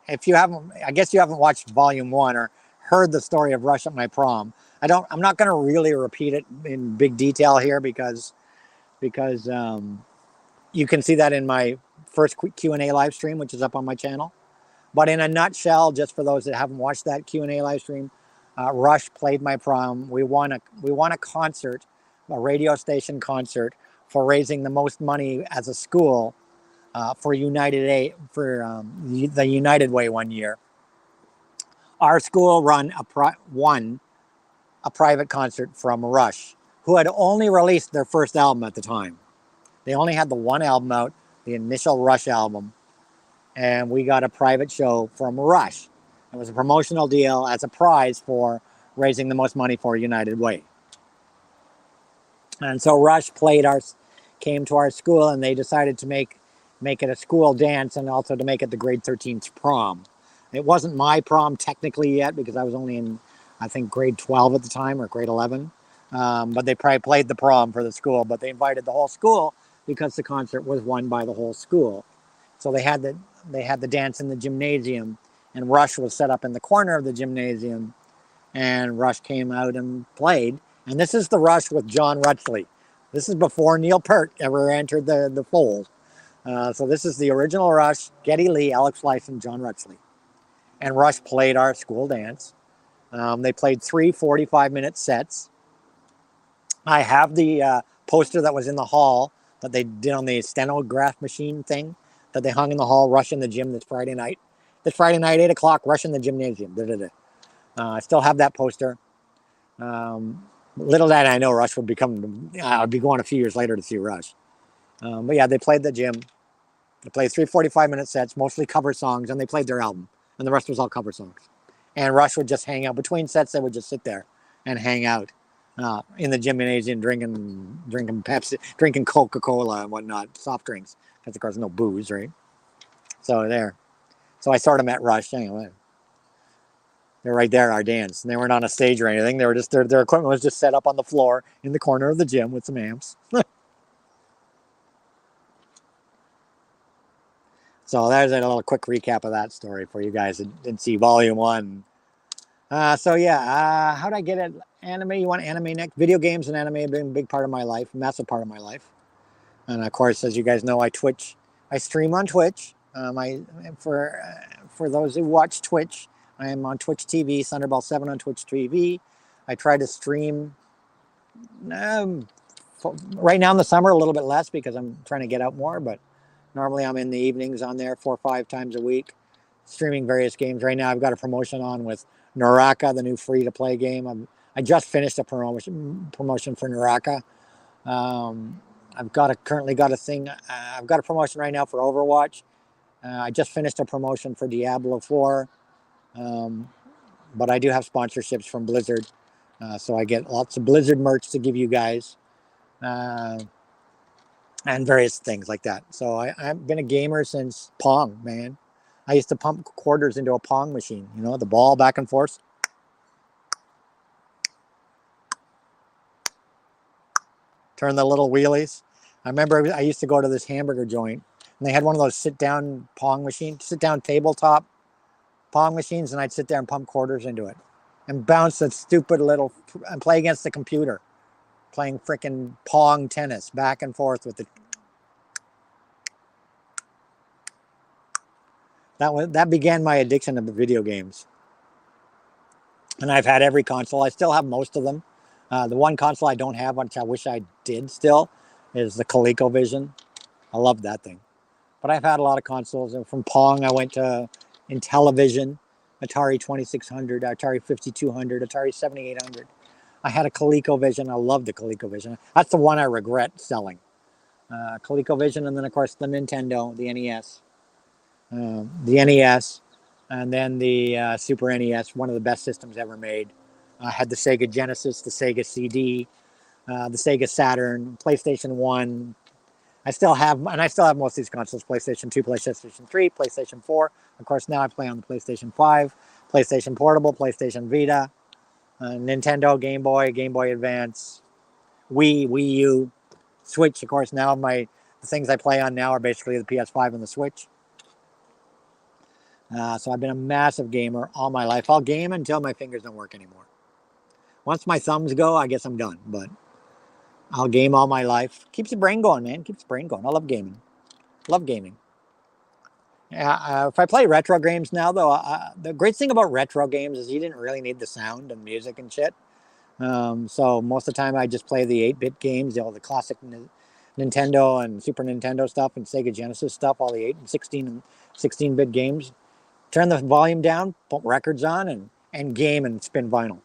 If you haven't, I guess you haven't watched Volume 1 or heard the story of Rush at my prom. I'm not going to really repeat it in big detail here because you can see that in my first Q&A live stream, which is up on my channel. But in a nutshell, just for those that haven't watched that Q&A live stream, Rush played my prom. We won a concert, a radio station concert, for raising the most money as a school for the United Way one year. Our school won a private concert from Rush, who had only released their first album at the time. They only had the one album out, the initial Rush album, and we got a private show from Rush. It was a promotional deal as a prize for raising the most money for United Way. And so Rush came to our school, and they decided to make it a school dance and also to make it the grade 13's prom. It wasn't my prom technically yet because I was only in, I think, grade 12 at the time or grade 11. But they probably played the prom for the school, but they invited the whole school because the concert was won by the whole school. So they had the dance in the gymnasium, and Rush was set up in the corner of the gymnasium, and Rush came out and played. And this is the Rush with John Rutchley. This is before Neil Peart ever entered the fold. So this is the original Rush, Geddy Lee, Alex Fleiss, and John Rutchley. And Rush played our school dance. They played 3 45-minute sets. I have the poster that was in the hall that they did on the stenograph machine thing that they hung in the hall, Rush in the gym this Friday night. This Friday night, 8 o'clock, Rush in the gymnasium. I still have that poster. Little did I know Rush would become, I'd be going a few years later to see Rush. But yeah, they played the gym. They played 3 45-minute sets, mostly cover songs, and they played their album. And the rest was all cover songs. And Rush would just hang out. Between sets, they would just sit there and hang out in the gymnasium, drinking Pepsi, drinking Coca-Cola and whatnot, soft drinks. Because, of course, no booze, right? So there. So I sort of met Rush. Anyway, they're right there, our dance. And they weren't on a stage or anything. They were just, their equipment was just set up on the floor in the corner of the gym with some amps. So there's a little quick recap of that story for you guys that didn't see volume 1. So yeah, how did I get it? Anime, you want anime next? Video games and anime have been a big part of my life, a massive part of my life. And of course, as you guys know, I stream on Twitch. For those who watch Twitch, I am on Twitch TV, Thunderball 7 on Twitch TV. I try to stream right now in the summer a little bit less because I'm trying to get out more, but normally I'm in the evenings on there 4 or 5 times a week, streaming various games. Right now I've got a promotion on with Naraka, the new free-to-play game. I just finished a promotion for Naraka. I've currently got a thing. I've got a promotion right now for Overwatch. I just finished a promotion for Diablo 4. But I do have sponsorships from Blizzard. So I get lots of Blizzard merch to give you guys. And various things like that. So I've been a gamer since Pong, man. I used to pump quarters into a Pong machine, you know, the ball back and forth. Turn the little wheelies. I remember I used to go to this hamburger joint, and they had one of those sit-down Pong machines, sit-down tabletop Pong machines, and I'd sit there and pump quarters into it and bounce that stupid little, and play against the computer, playing frickin' Pong tennis back and forth with the. That began my addiction to video games. And I've had every console. I still have most of them. The one console I don't have, which I wish I did still, is the ColecoVision. I love that thing. But I've had a lot of consoles. And from Pong, I went to Intellivision, Atari 2600, Atari 5200, Atari 7800. I had a ColecoVision. I loved the ColecoVision. That's the one I regret selling. ColecoVision, and then, of course, the Nintendo, the NES. The NES, and then the Super NES, one of the best systems ever made. I had the Sega Genesis, the Sega CD, the Sega Saturn, PlayStation 1. I still have most of these consoles: PlayStation 2, PlayStation 3, PlayStation 4. Of course, now I play on the PlayStation 5, PlayStation Portable, PlayStation Vita, Nintendo, Game Boy Advance, Wii U, Switch. Of course, now the things I play on now are basically the PS5 and the Switch. So I've been a massive gamer all my life. I'll game until my fingers don't work anymore. Once my thumbs go, I guess I'm done. But I'll game all my life. Keeps the brain going, man. Keeps the brain going. I love gaming. Love gaming. If I play retro games now, though, the great thing about retro games is you didn't really need the sound and music and shit. So most of the time I just play the 8-bit games, the classic Nintendo and Super Nintendo stuff and Sega Genesis stuff, all the 8 and 16 and 16-bit games. turn the volume down, put records on, and game and spin vinyl.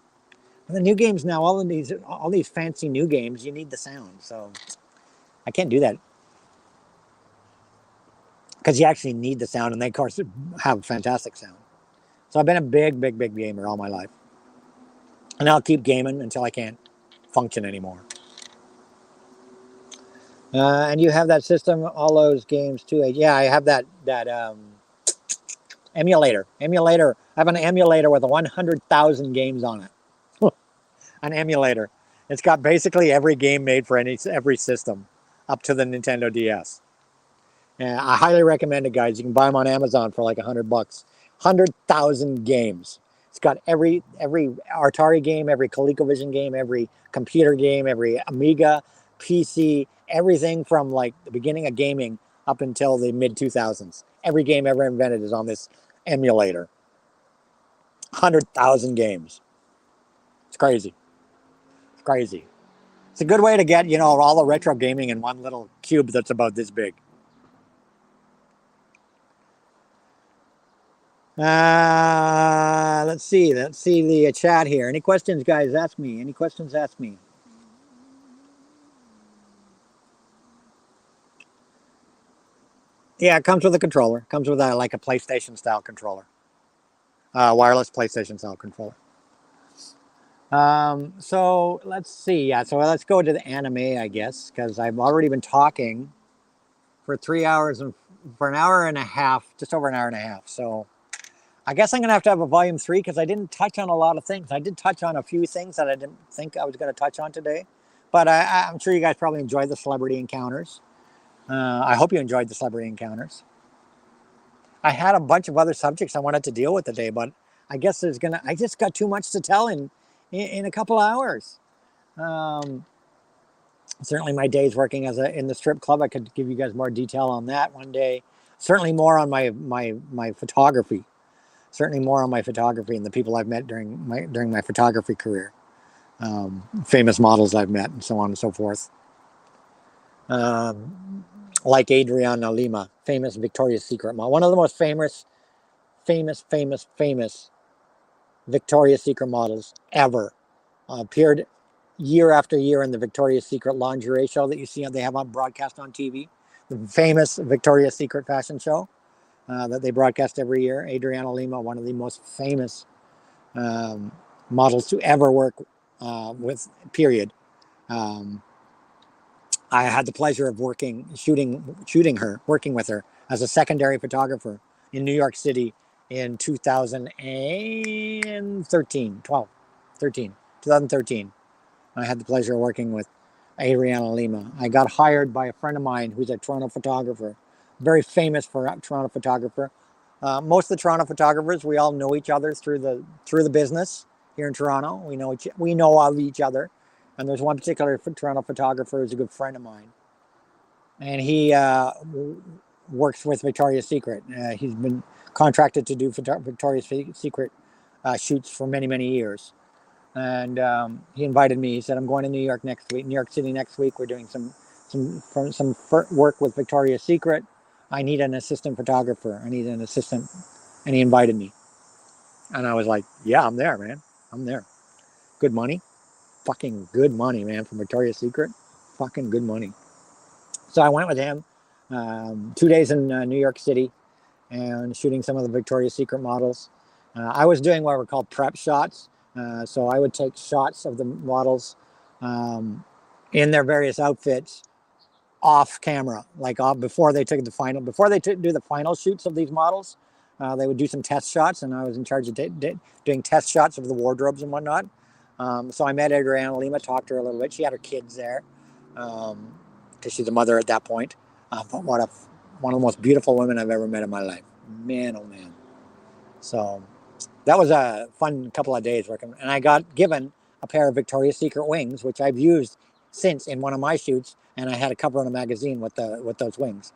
And the new games now, all these fancy new games, you need the sound. So I can't do that because you actually need the sound, and they of course have fantastic sound. So I've been a big gamer all my life, and I'll keep gaming until I can't function anymore. And you have that system, all those games too. Yeah, I have that emulator. I have an emulator with 100,000 games on it. An emulator. It's got basically every game made for every system, up to the Nintendo DS. And I highly recommend it, guys. You can buy them on Amazon for like $100. 100,000 games. It's got every Atari game, every ColecoVision game, every computer game, every Amiga, PC, everything from like the beginning of gaming up until the mid 2000s. Every game ever invented is on this emulator. 100,000 games. It's crazy. It's crazy. It's a good way to get, all the retro gaming in one little cube that's about this big. Let's see the chat here. Any questions, guys? Ask me. Any questions? Ask me. Yeah, it comes with a controller. It comes with like a PlayStation style controller, wireless PlayStation style controller. So let's see. Yeah, so let's go to the anime, I guess, because I've already been talking for 3 hours and for an hour and a half, just over an hour and a half. So I guess I'm going to have a volume 3 because I didn't touch on a lot of things. I did touch on a few things that I didn't think I was going to touch on today. But I'm sure you guys probably enjoyed the celebrity encounters. I hope you enjoyed the celebrity encounters. I had a bunch of other subjects I wanted to deal with today, but I guess I just got too much to tell in a couple hours. Certainly my days working in the strip club, I could give you guys more detail on that one day. Certainly more on my photography. Certainly more on my photography and the people I've met during my photography career. Famous models I've met and so on and so forth. Like Adriana Lima, famous Victoria's Secret model. One of the most famous Victoria's Secret models ever. Appeared year after year in the Victoria's Secret lingerie show that you see they have on broadcast on TV. The famous Victoria's Secret fashion show that they broadcast every year. Adriana Lima, one of the most famous models to ever work with, period. I had the pleasure of working with her as a secondary photographer in New York City in 2013. I had the pleasure of working with Adriana Lima. I got hired by a friend of mine who's a Toronto photographer, very famous for Toronto photographer. Most of the Toronto photographers, we all know each other through the business here in Toronto. We know of each other. And there's one particular Toronto photographer who's a good friend of mine. And he works with Victoria's Secret. He's been contracted to do Victoria's Secret shoots for many, many years. And he invited me. He said, I'm going to New York City next week. We're doing some work with Victoria's Secret. I need an assistant photographer. I need an assistant. And he invited me. And I was like, yeah, I'm there, man. I'm there. Good money. Fucking good money, man, from Victoria's Secret. Fucking good money. So I went with him 2 days in New York City and shooting some of the Victoria's Secret models. I was doing what were called prep shots. So I would take shots of the models in their various outfits off camera, like before they do the final shoots of these models. They would do some test shots, and I was in charge of doing test shots of the wardrobes and whatnot. So I met Adriana Lima, talked to her a little bit. She had her kids there because she's a mother at that point. But one of the most beautiful women I've ever met in my life. Man, oh man. So that was a fun couple of days working. And I got given a pair of Victoria's Secret wings, which I've used since in one of my shoots. And I had a cover in a magazine with those wings.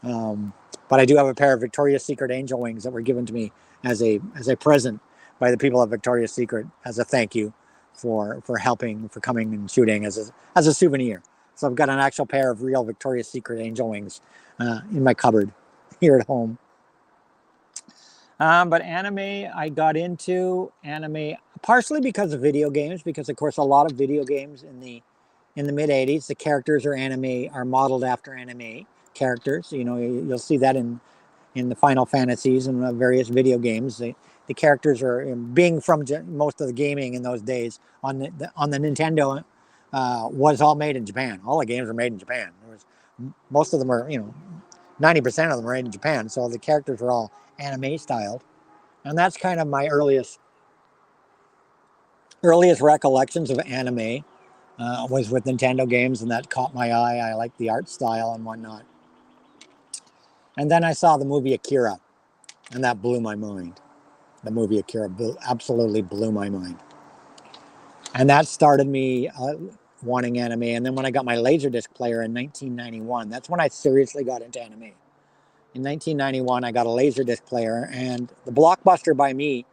But I do have a pair of Victoria's Secret angel wings that were given to me as a present by the people of Victoria's Secret as a thank you for coming and shooting as a souvenir. So I've got an actual pair of real Victoria's Secret angel wings in my cupboard here at home. But anime, I got into anime partially because of video games, because of course a lot of video games in the mid 80s, the characters are modeled after anime characters. You know, you'll see that in the Final Fantasies and various video games. The characters are being from most of the gaming in those days on the Nintendo was all made in Japan. All the games were made in Japan. Most of them are, 90% of them are made in Japan. So the characters were all anime styled, and that's kind of my earliest recollections of anime. Was with Nintendo games, and that caught my eye. I liked the art style and whatnot. And then I saw the movie Akira, and that blew my mind. The movie Akira absolutely blew my mind. And that started me wanting anime. And then when I got my Laserdisc player in 1991, that's when I seriously got into anime. In 1991, I got a Laserdisc player, and the Blockbuster by me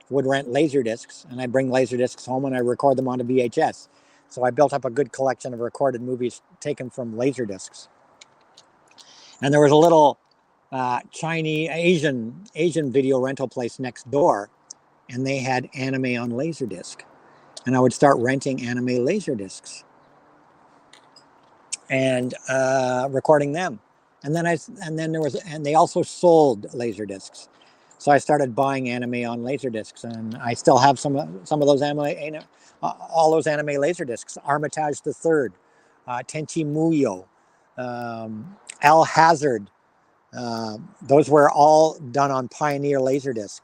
would rent Laserdiscs, and I'd bring Laserdiscs home and I'd record them onto VHS. So I built up a good collection of recorded movies taken from Laserdiscs. And there was a little Chinese, Asian video rental place next door, and they had anime on Laserdisc. And I would start renting anime Laserdiscs and recording them. And then they also sold Laserdiscs. So I started buying anime on Laserdiscs, and I still have some of those all those anime Laserdiscs. Armitage the Third, Tenchi Muyo, Al Hazard. Those were all done on Pioneer Laserdisc,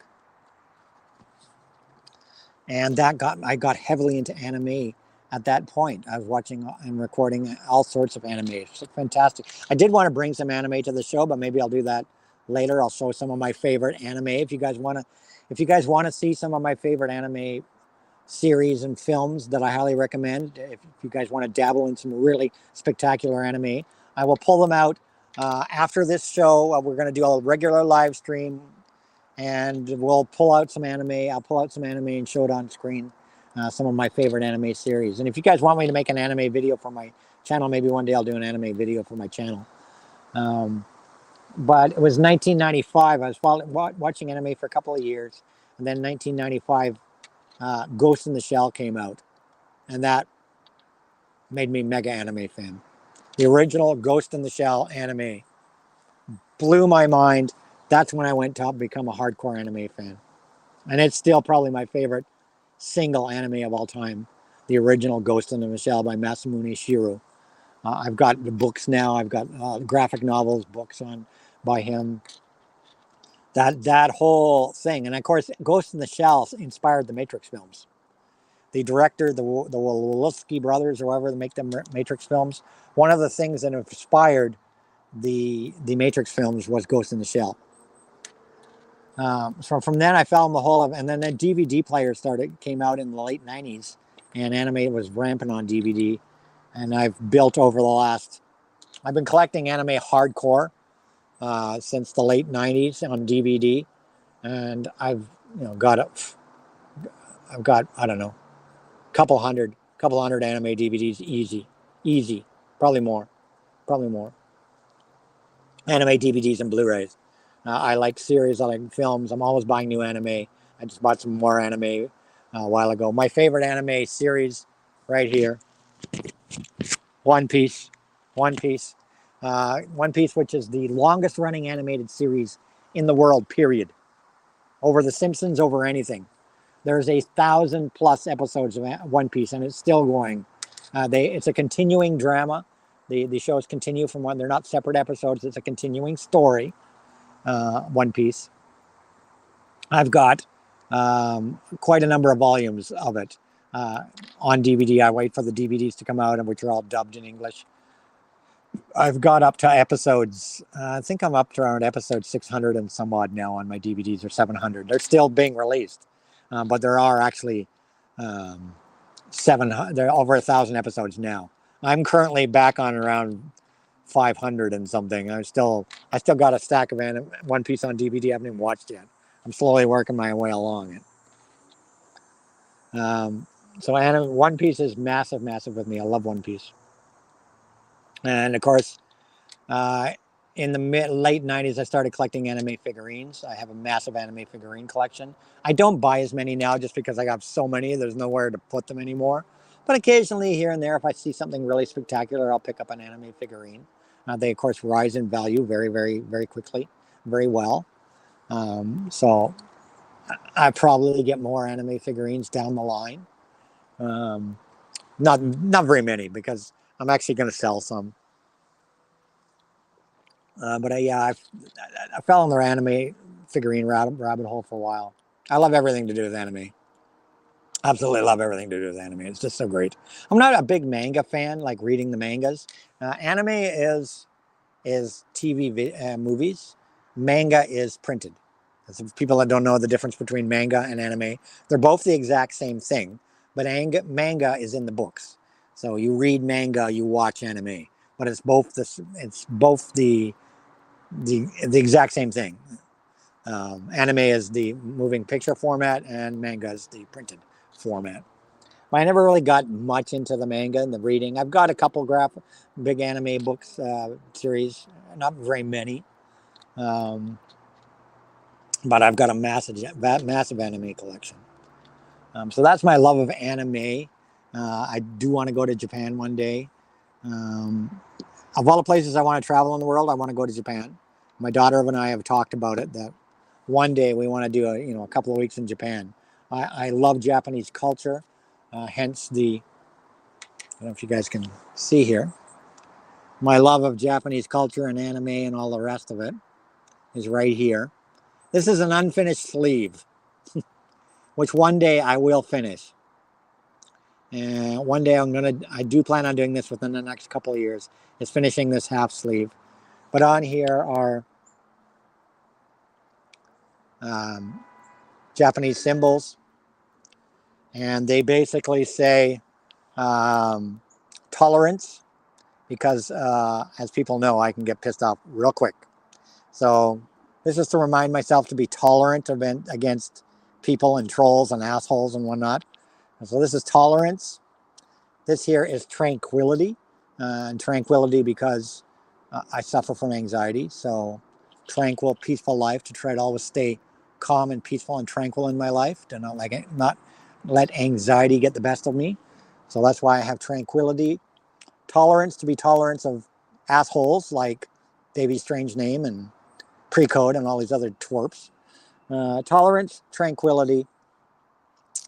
and I got heavily into anime at that point. I was watching and recording all sorts of anime. It's fantastic. I did want to bring some anime to the show, but maybe I'll do that later. I'll show some of my favorite anime if you guys want to see some of my favorite anime series and films that I highly recommend. If you guys want to dabble in some really spectacular anime, I will pull them out after this show. We're going to do a regular live stream, and we'll pull out some anime. I'll pull out some anime and show it on screen. Some of my favorite anime series. And if you guys want me to make an anime video for my channel, maybe one day I'll do an anime video for my channel. But it was 1995. I was watching anime for a couple of years, and then 1995, Ghost in the Shell came out, and that made me mega anime fan. The original Ghost in the Shell anime blew my mind. That's when I went to become a hardcore anime fan, and it's still probably my favorite single anime of all time. The original Ghost in the Shell by Masamune Shirow. I've got the books now. I've got graphic novels, books by him. That whole thing, and of course, Ghost in the Shell inspired the Matrix films. The director, the Wachowski brothers, or whoever make them Matrix films, one of the things that inspired the Matrix films was Ghost in the Shell. So from then I fell in the hole of, and then the DVD player came out in the late 90s, and anime was rampant on DVD. And I've built over I've been collecting anime hardcore since the late 90s on DVD, and I've got I don't know, couple hundred anime DVDs, easy, probably more, anime DVDs and Blu-rays. I like series, I like films. I'm always buying new anime. I just bought some more anime a while ago. My favorite anime series right here, One Piece. One Piece, which is the longest running animated series in the world, period. Over The Simpsons, over anything. There's 1,000+ episodes of One Piece, and it's still going. It's a continuing drama. The shows continue from one. They're not separate episodes. It's a continuing story. One Piece. I've got quite a number of volumes of it on DVD. I wait for the DVDs to come out, which are all dubbed in English. I've got up to episodes. I think I'm up to around episode 600 and some odd now on my DVDs, or 700. They're still being released, but there are actually 700. There are over 1,000 episodes now. I'm currently back on around 500 and something. I still got a stack of One Piece on DVD. I haven't even watched yet. I'm slowly working my way along it. So One Piece is massive with me. I love One Piece. And of course, in the late 90s, I started collecting anime figurines. I have a massive anime figurine collection. I don't buy as many now just because I got so many, there's nowhere to put them anymore. But occasionally, here and there, if I see something really spectacular, I'll pick up an anime figurine. They, of course, rise in value very, very, very quickly, very well. So I probably get more anime figurines down the line. Not very many, because I'm actually going to sell some. But yeah, I fell in the anime figurine rabbit hole for a while. I love everything to do with anime. Absolutely love everything to do with anime. It's just so great. I'm not a big manga fan, like reading the mangas. Anime is TV movies. Manga is printed. For people that don't know the difference between manga and anime, they're both the exact same thing, but manga is in the books. So you read manga, you watch anime, but it's both the exact same thing. Anime is the moving picture format, and manga is the printed format. But I never really got much into the manga and the reading. I've got a couple big anime books series, not very many, but I've got a massive anime collection. So that's my love of anime. I do want to go to Japan one day. Of all the places I want to travel in the world, I want to go to Japan. My daughter and I have talked about it, that one day we want to do a couple of weeks in Japan. I love Japanese culture, hence I don't know if you guys can see here. My love of Japanese culture and anime and all the rest of it is right here. This is an unfinished sleeve, which one day I will finish. And one day I do plan on doing this within the next couple of years, is finishing this half sleeve. But on here are Japanese symbols, and they basically say tolerance, because as people know, I can get pissed off real quick. So this is to remind myself to be tolerant against people and trolls and assholes and whatnot. And so this is tolerance. This here is tranquility, and tranquility because I suffer from anxiety. So tranquil, peaceful life, to try to always stay calm and peaceful and tranquil in my life, to not let anxiety get the best of me. So that's why I have tranquility. Tolerance, to be tolerance of assholes like Davey Strange Name and Precode and all these other twerps. Tolerance, tranquility,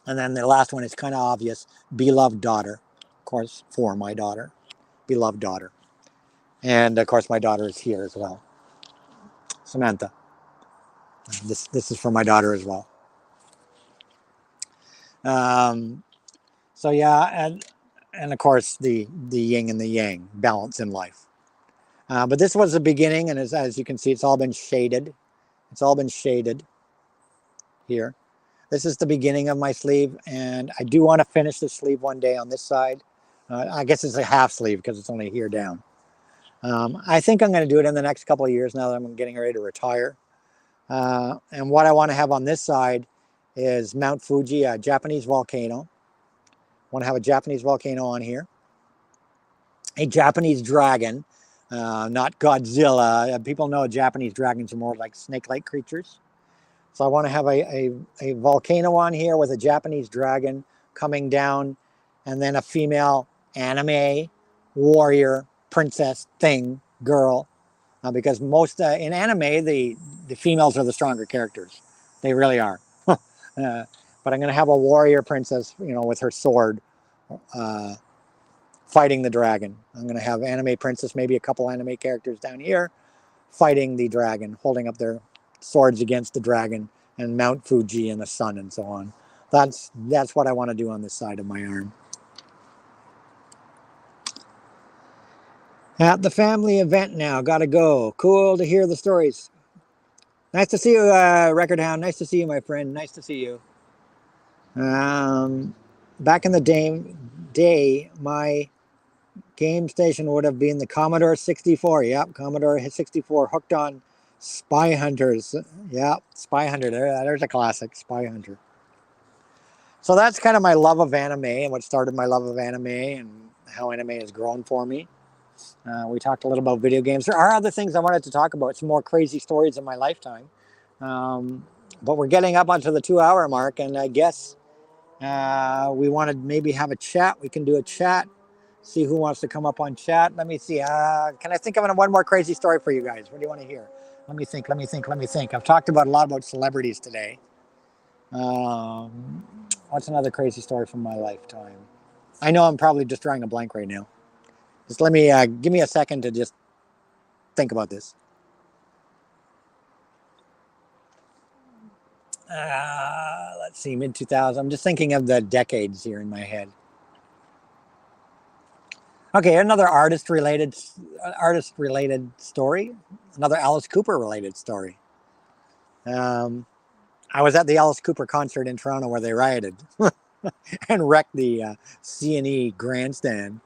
and then the last one is kind of obvious, beloved daughter. Of course, for my daughter, beloved daughter. And of course, my daughter is here as well, Samantha. This is for my daughter as well. So yeah, and of course the yin and the yang, balance in life. But this was the beginning, and as you can see, it's all been shaded. It's all been shaded here. This is the beginning of my sleeve, and I do want to finish the sleeve one day on this side. I guess it's a half sleeve because it's only here down. I think I'm going to do it in the next couple of years now that I'm getting ready to retire. And what I want to have on this side is Mount Fuji, a Japanese volcano. I want to have a Japanese volcano on here. A Japanese dragon, not Godzilla. People know Japanese dragons are more like snake-like creatures. So I want to have a volcano on here with a Japanese dragon coming down, and then a female anime warrior princess thing girl, because most in anime the females are the stronger characters. They really are. But I'm going to have a warrior princess, with her sword, fighting the dragon. I'm going to have anime princess, maybe a couple anime characters down here, fighting the dragon, holding up their swords against the dragon, and Mount Fuji and the sun and so on. That's what I want to do on this side of my arm. At the family event now, gotta go. Cool to hear the stories. Nice to see you, Record Hound. Nice to see you, my friend. Nice to see you. Back in the day, my game station would have been the Commodore 64. Yep, Commodore 64, hooked on Spy Hunters. Yep, Spy Hunter. There's a classic, Spy Hunter. So that's kind of my love of anime and what started my love of anime and how anime has grown for me. We talked a little about video games. There are other things I wanted to talk about, some more crazy stories in my lifetime. But we're getting up onto the 2-hour mark, and I guess we want to maybe have a chat. We can do a chat, see who wants to come up on chat. Let me see. Can I think of one more crazy story for you guys? What do you want to hear? Let me think. I've talked a lot about celebrities today. What's another crazy story from my lifetime? I know I'm probably just drawing a blank right now. Just let me give me a second to just think about this. Let's see, mid 2000s. I'm just thinking of the decades here in my head. Okay, another artist related story. Another Alice Cooper related story. I was at the Alice Cooper concert in Toronto where they rioted and wrecked the C&E grandstand.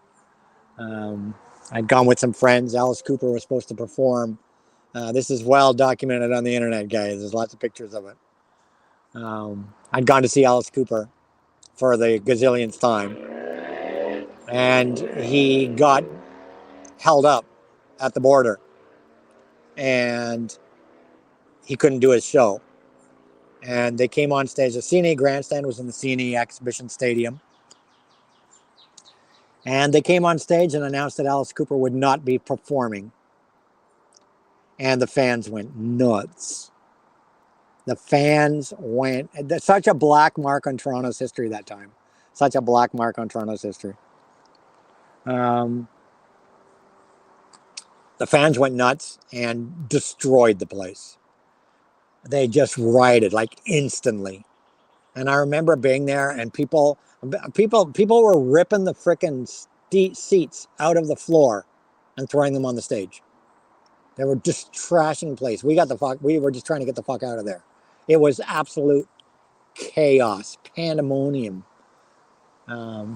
I'd gone with some friends. Alice Cooper was supposed to perform. This is well documented on the internet, guys. There's lots of pictures of it. I'd gone to see Alice Cooper for the gazillionth time, and he got held up at the border, and he couldn't do his show. And they came on stage. The C&E grandstand was in the C&E exhibition stadium. And they came on stage and announced that Alice Cooper would not be performing. And the fans went nuts. The fans went, such a black mark on Toronto's history that time. Such a black mark on Toronto's history. The fans went nuts and destroyed the place. They just rioted like instantly. And I remember being there, and people were ripping the frickin' seats out of the floor and throwing them on the stage. They were just trashing the place. We were just trying to get the fuck out of there. It was absolute chaos, pandemonium.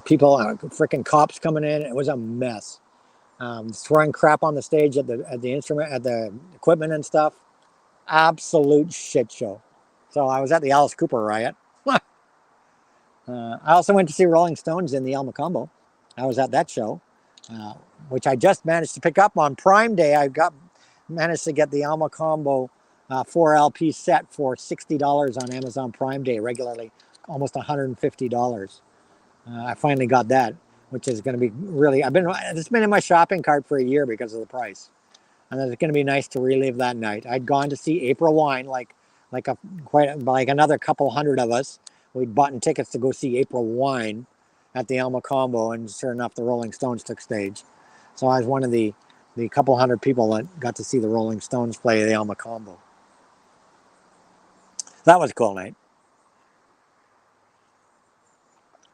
People, frickin' cops coming in. It was a mess. Throwing crap on the stage at the equipment and stuff. Absolute shit show. So I was at the Alice Cooper riot. I also went to see Rolling Stones in the El Macombo. I was at that show, which I just managed to pick up on Prime Day. Managed to get the El Macombo 4 LP set for $60 on Amazon Prime Day, regularly almost $150. I finally got that, which is going to be really. It's been in my shopping cart for a year because of the price, and it's going to be nice to relive that night. I'd gone to see April Wine, like another couple hundred of us. We'd bought tickets to go see April Wine at the El Macombo, and sure enough, the Rolling Stones took stage. So I was one of the couple hundred people that got to see the Rolling Stones play the El Macombo. That was a cool night.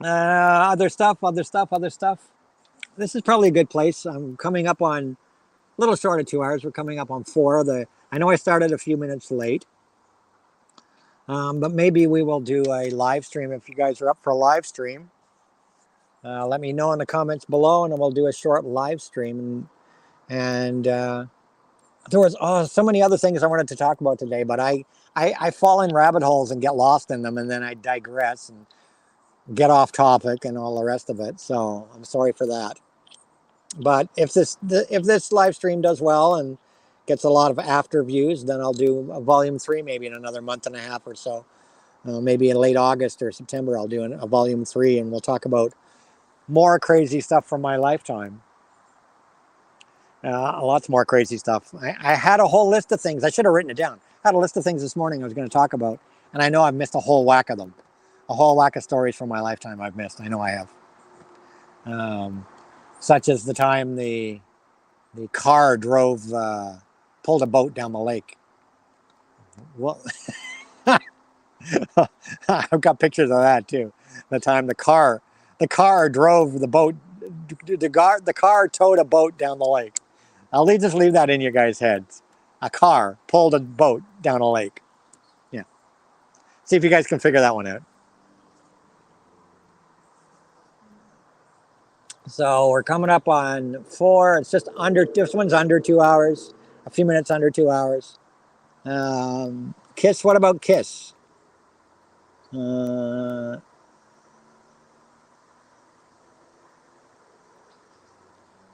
Other stuff. This is probably a good place. I'm coming up on a little short of 2 hours. We're coming up on 4. I know I started a few minutes late. But maybe we will do a live stream. If you guys are up for a live stream, let me know in the comments below, and we'll do a short live stream. And there was so many other things I wanted to talk about today, but I fall in rabbit holes and get lost in them, and then I digress and get off topic and all the rest of it. So I'm sorry for that. But if this live stream does well and gets a lot of after views, then I'll do a volume 3 maybe in another month and a half or so. Maybe in late August or September, I'll do a volume 3, and we'll talk about more crazy stuff from my lifetime. Lots more crazy stuff. I had a whole list of things. I should have written it down. I had a list of things this morning I was going to talk about, and I know I've missed a whole whack of them. A whole whack of stories from my lifetime I've missed. I know I have. Such as the time the car pulled a boat down the lake. Well, I've got pictures of that too. The time the car drove the boat, the car towed a boat down the lake. I'll just leave that in your guys' heads. A car pulled a boat down a lake. Yeah. See if you guys can figure that one out. So we're coming up on 4. It's just this one's under 2 hours. A few minutes under 2 hours. Kiss, what about Kiss?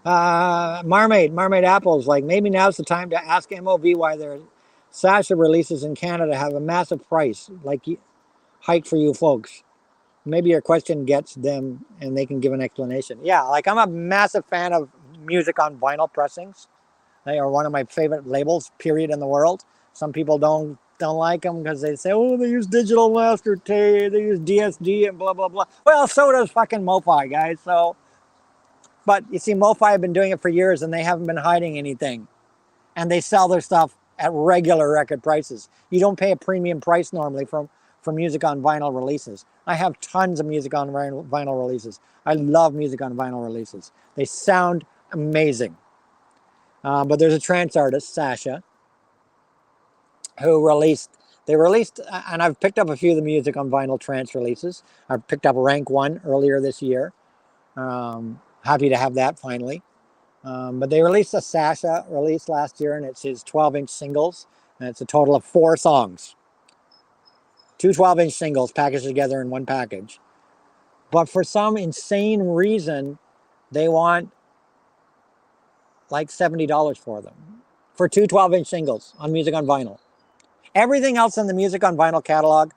Marmite Apples, like maybe now's the time to ask MOV why their Sasha releases in Canada have a massive price, like hike for you folks. Maybe your question gets them and they can give an explanation. Yeah, like I'm a massive fan of music on vinyl pressings. They are one of my favorite labels, period, in the world. Some people don't like them because they say, oh, they use digital master tape, they use DSD and blah, blah, blah. Well, so does fucking MoFi, guys. So, but you see, MoFi have been doing it for years and they haven't been hiding anything. And they sell their stuff at regular record prices. You don't pay a premium price normally for music on vinyl releases. I have tons of music on vinyl releases. I love music on vinyl releases. They sound amazing. But there's a trance artist, Sasha, who they released, and I've picked up a few of the music on vinyl trance releases. I picked up Rank 1 earlier this year. Happy to have that finally. But they released a Sasha release last year, and it's his 12-inch singles, and it's a total of 4 songs. 2 12-inch singles packaged together in one package. But for some insane reason, they want like $70 for them. For 2 12-inch singles on Music on Vinyl. Everything else in the Music on Vinyl catalog,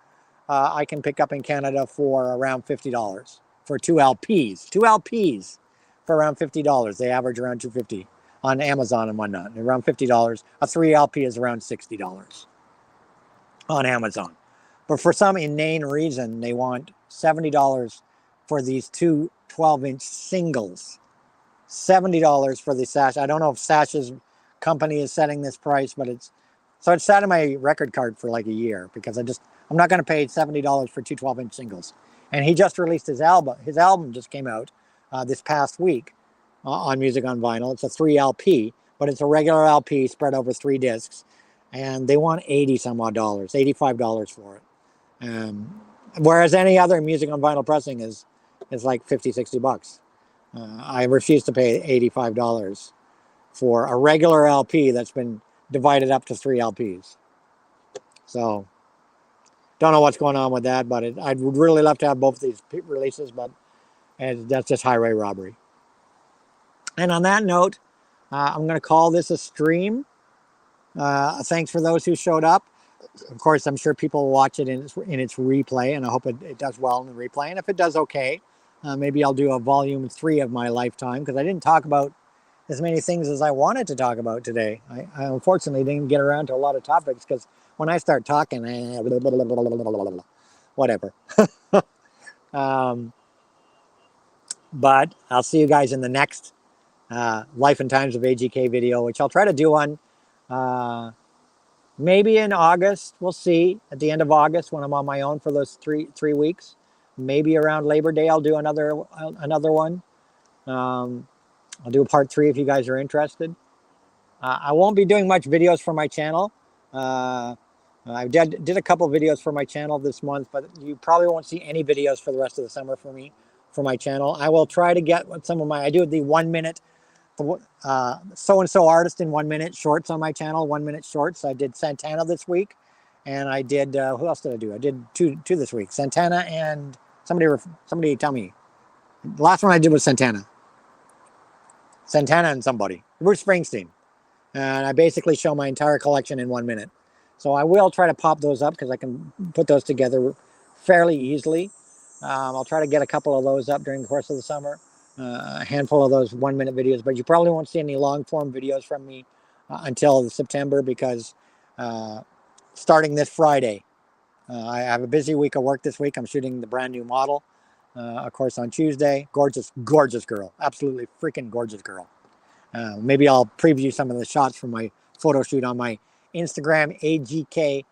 I can pick up in Canada for around $50 for 2 LPs. 2 LPs for around $50. They average around $250 on Amazon and whatnot. Around $50. A 3 LP is around $60 on Amazon. But for some inane reason, they want $70 for these 2 12-inch singles. $70 for the Sasha. I don't know if Sasha's company is setting this price, but it's sat in my record card for like a year because I'm not going to pay $70 for 2 12-inch singles. And he just released his album. His album just came out this past week on Music on Vinyl. It's a 3 LP, but it's a regular LP spread over 3 discs. And they want 80 some odd dollars, $85 for it. Whereas any other Music on Vinyl pressing is like 50, 60 bucks. I refuse to pay $85 for a regular LP that's been divided up to 3 LPs. So, don't know what's going on with that, but I would really love to have both of these releases, but that's just highway robbery. And on that note, I'm going to call this a stream. Thanks for those who showed up. Of course, I'm sure people will watch it in its replay, and I hope it does well in the replay. And if it does okay, maybe I'll do a volume 3 of my lifetime, because I didn't talk about as many things as I wanted to talk about today. I unfortunately didn't get around to a lot of topics, because when I start talking, whatever. But I'll see you guys in the next Life and Times of AGK video, which I'll try to do on maybe in August. We'll see at the end of August when I'm on my own for those three weeks. Maybe around Labor Day I'll do another one. I'll do a part 3 if you guys are interested. I won't be doing much videos for my channel. I did a couple videos for my channel this month, but you probably won't see any videos for the rest of the summer for my channel. I will try to get some of I do the 1 minute, so-and-so artist in 1 minute shorts on my channel, 1 minute shorts. I did Santana this week, and I did, who else did I do? I did two this week. Santana and somebody tell me. The last one I did was Santana. Santana and somebody. Bruce Springsteen. And I basically show my entire collection in 1 minute. So I will try to pop those up because I can put those together fairly easily. I'll try to get a couple of those up during the course of the summer. A handful of those 1 minute videos, but you probably won't see any long form videos from me until September, because starting this Friday, I have a busy week of work this week. I'm shooting the brand new model, of course, on Tuesday. Gorgeous, gorgeous girl. Absolutely freaking gorgeous girl. Maybe I'll preview some of the shots from my photo shoot on my Instagram, AGK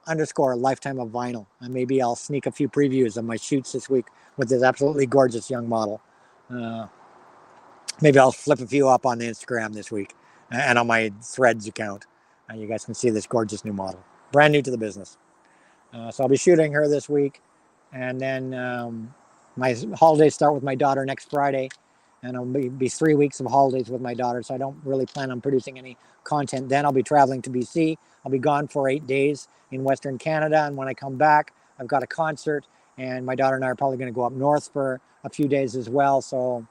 _ lifetime of vinyl. And maybe I'll sneak a few previews of my shoots this week with this absolutely gorgeous young model. Maybe I'll flip a few up on the Instagram this week and on my Threads account. You guys can see this gorgeous new model. Brand new to the business. So I'll be shooting her this week. And then my holidays start with my daughter next Friday. And it'll be 3 weeks of holidays with my daughter. So I don't really plan on producing any content. Then I'll be traveling to BC. I'll be gone for 8 days in Western Canada. And when I come back, I've got a concert. And my daughter and I are probably going to go up north for a few days as well. So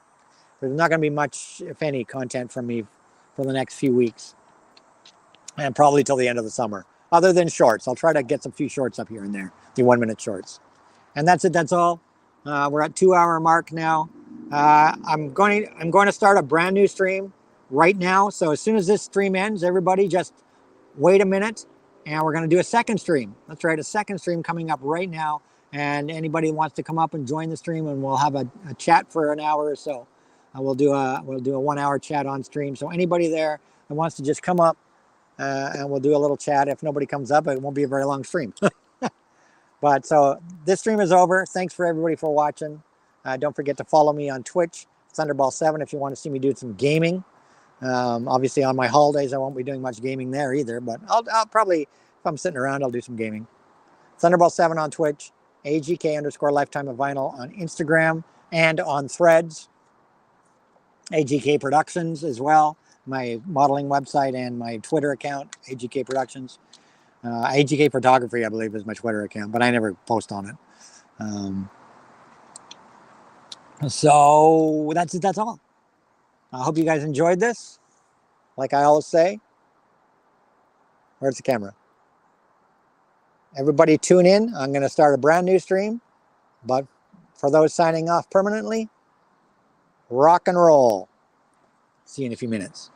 There's not going to be much, if any, content from me for the next few weeks, and probably till the end of the summer, other than shorts. I'll try to get some few shorts up here and there, the 1-minute shorts. And that's it. That's all. We're at 2-hour mark now. I'm going to start a brand new stream right now. So as soon as this stream ends, everybody just wait a minute, and we're going to do a second stream. That's right, a second stream coming up right now. And anybody who wants to come up and join the stream, and we'll have a chat for an hour or so. We'll do a 1-hour chat on stream. So anybody there that wants to just come up, and we'll do a little chat. If nobody comes up, it won't be a very long stream. But so this stream is over. Thanks for everybody for watching. Don't forget to follow me on Twitch, Thunderball7, if you want to see me do some gaming. Obviously on my holidays, I won't be doing much gaming there either, but I'll probably, if I'm sitting around, I'll do some gaming. Thunderball7 on Twitch, AGK_Lifetime of Vinyl on Instagram and on Threads. AGK Productions as well, my modeling website and my Twitter account, AGK Productions. AGK Photography, I believe, is my Twitter account, but I never post on it. So that's it. That's all. I hope you guys enjoyed this. Like I always say, where's the camera? Everybody tune in. I'm going to start a brand new stream. But for those signing off permanently, rock and roll. See you in a few minutes.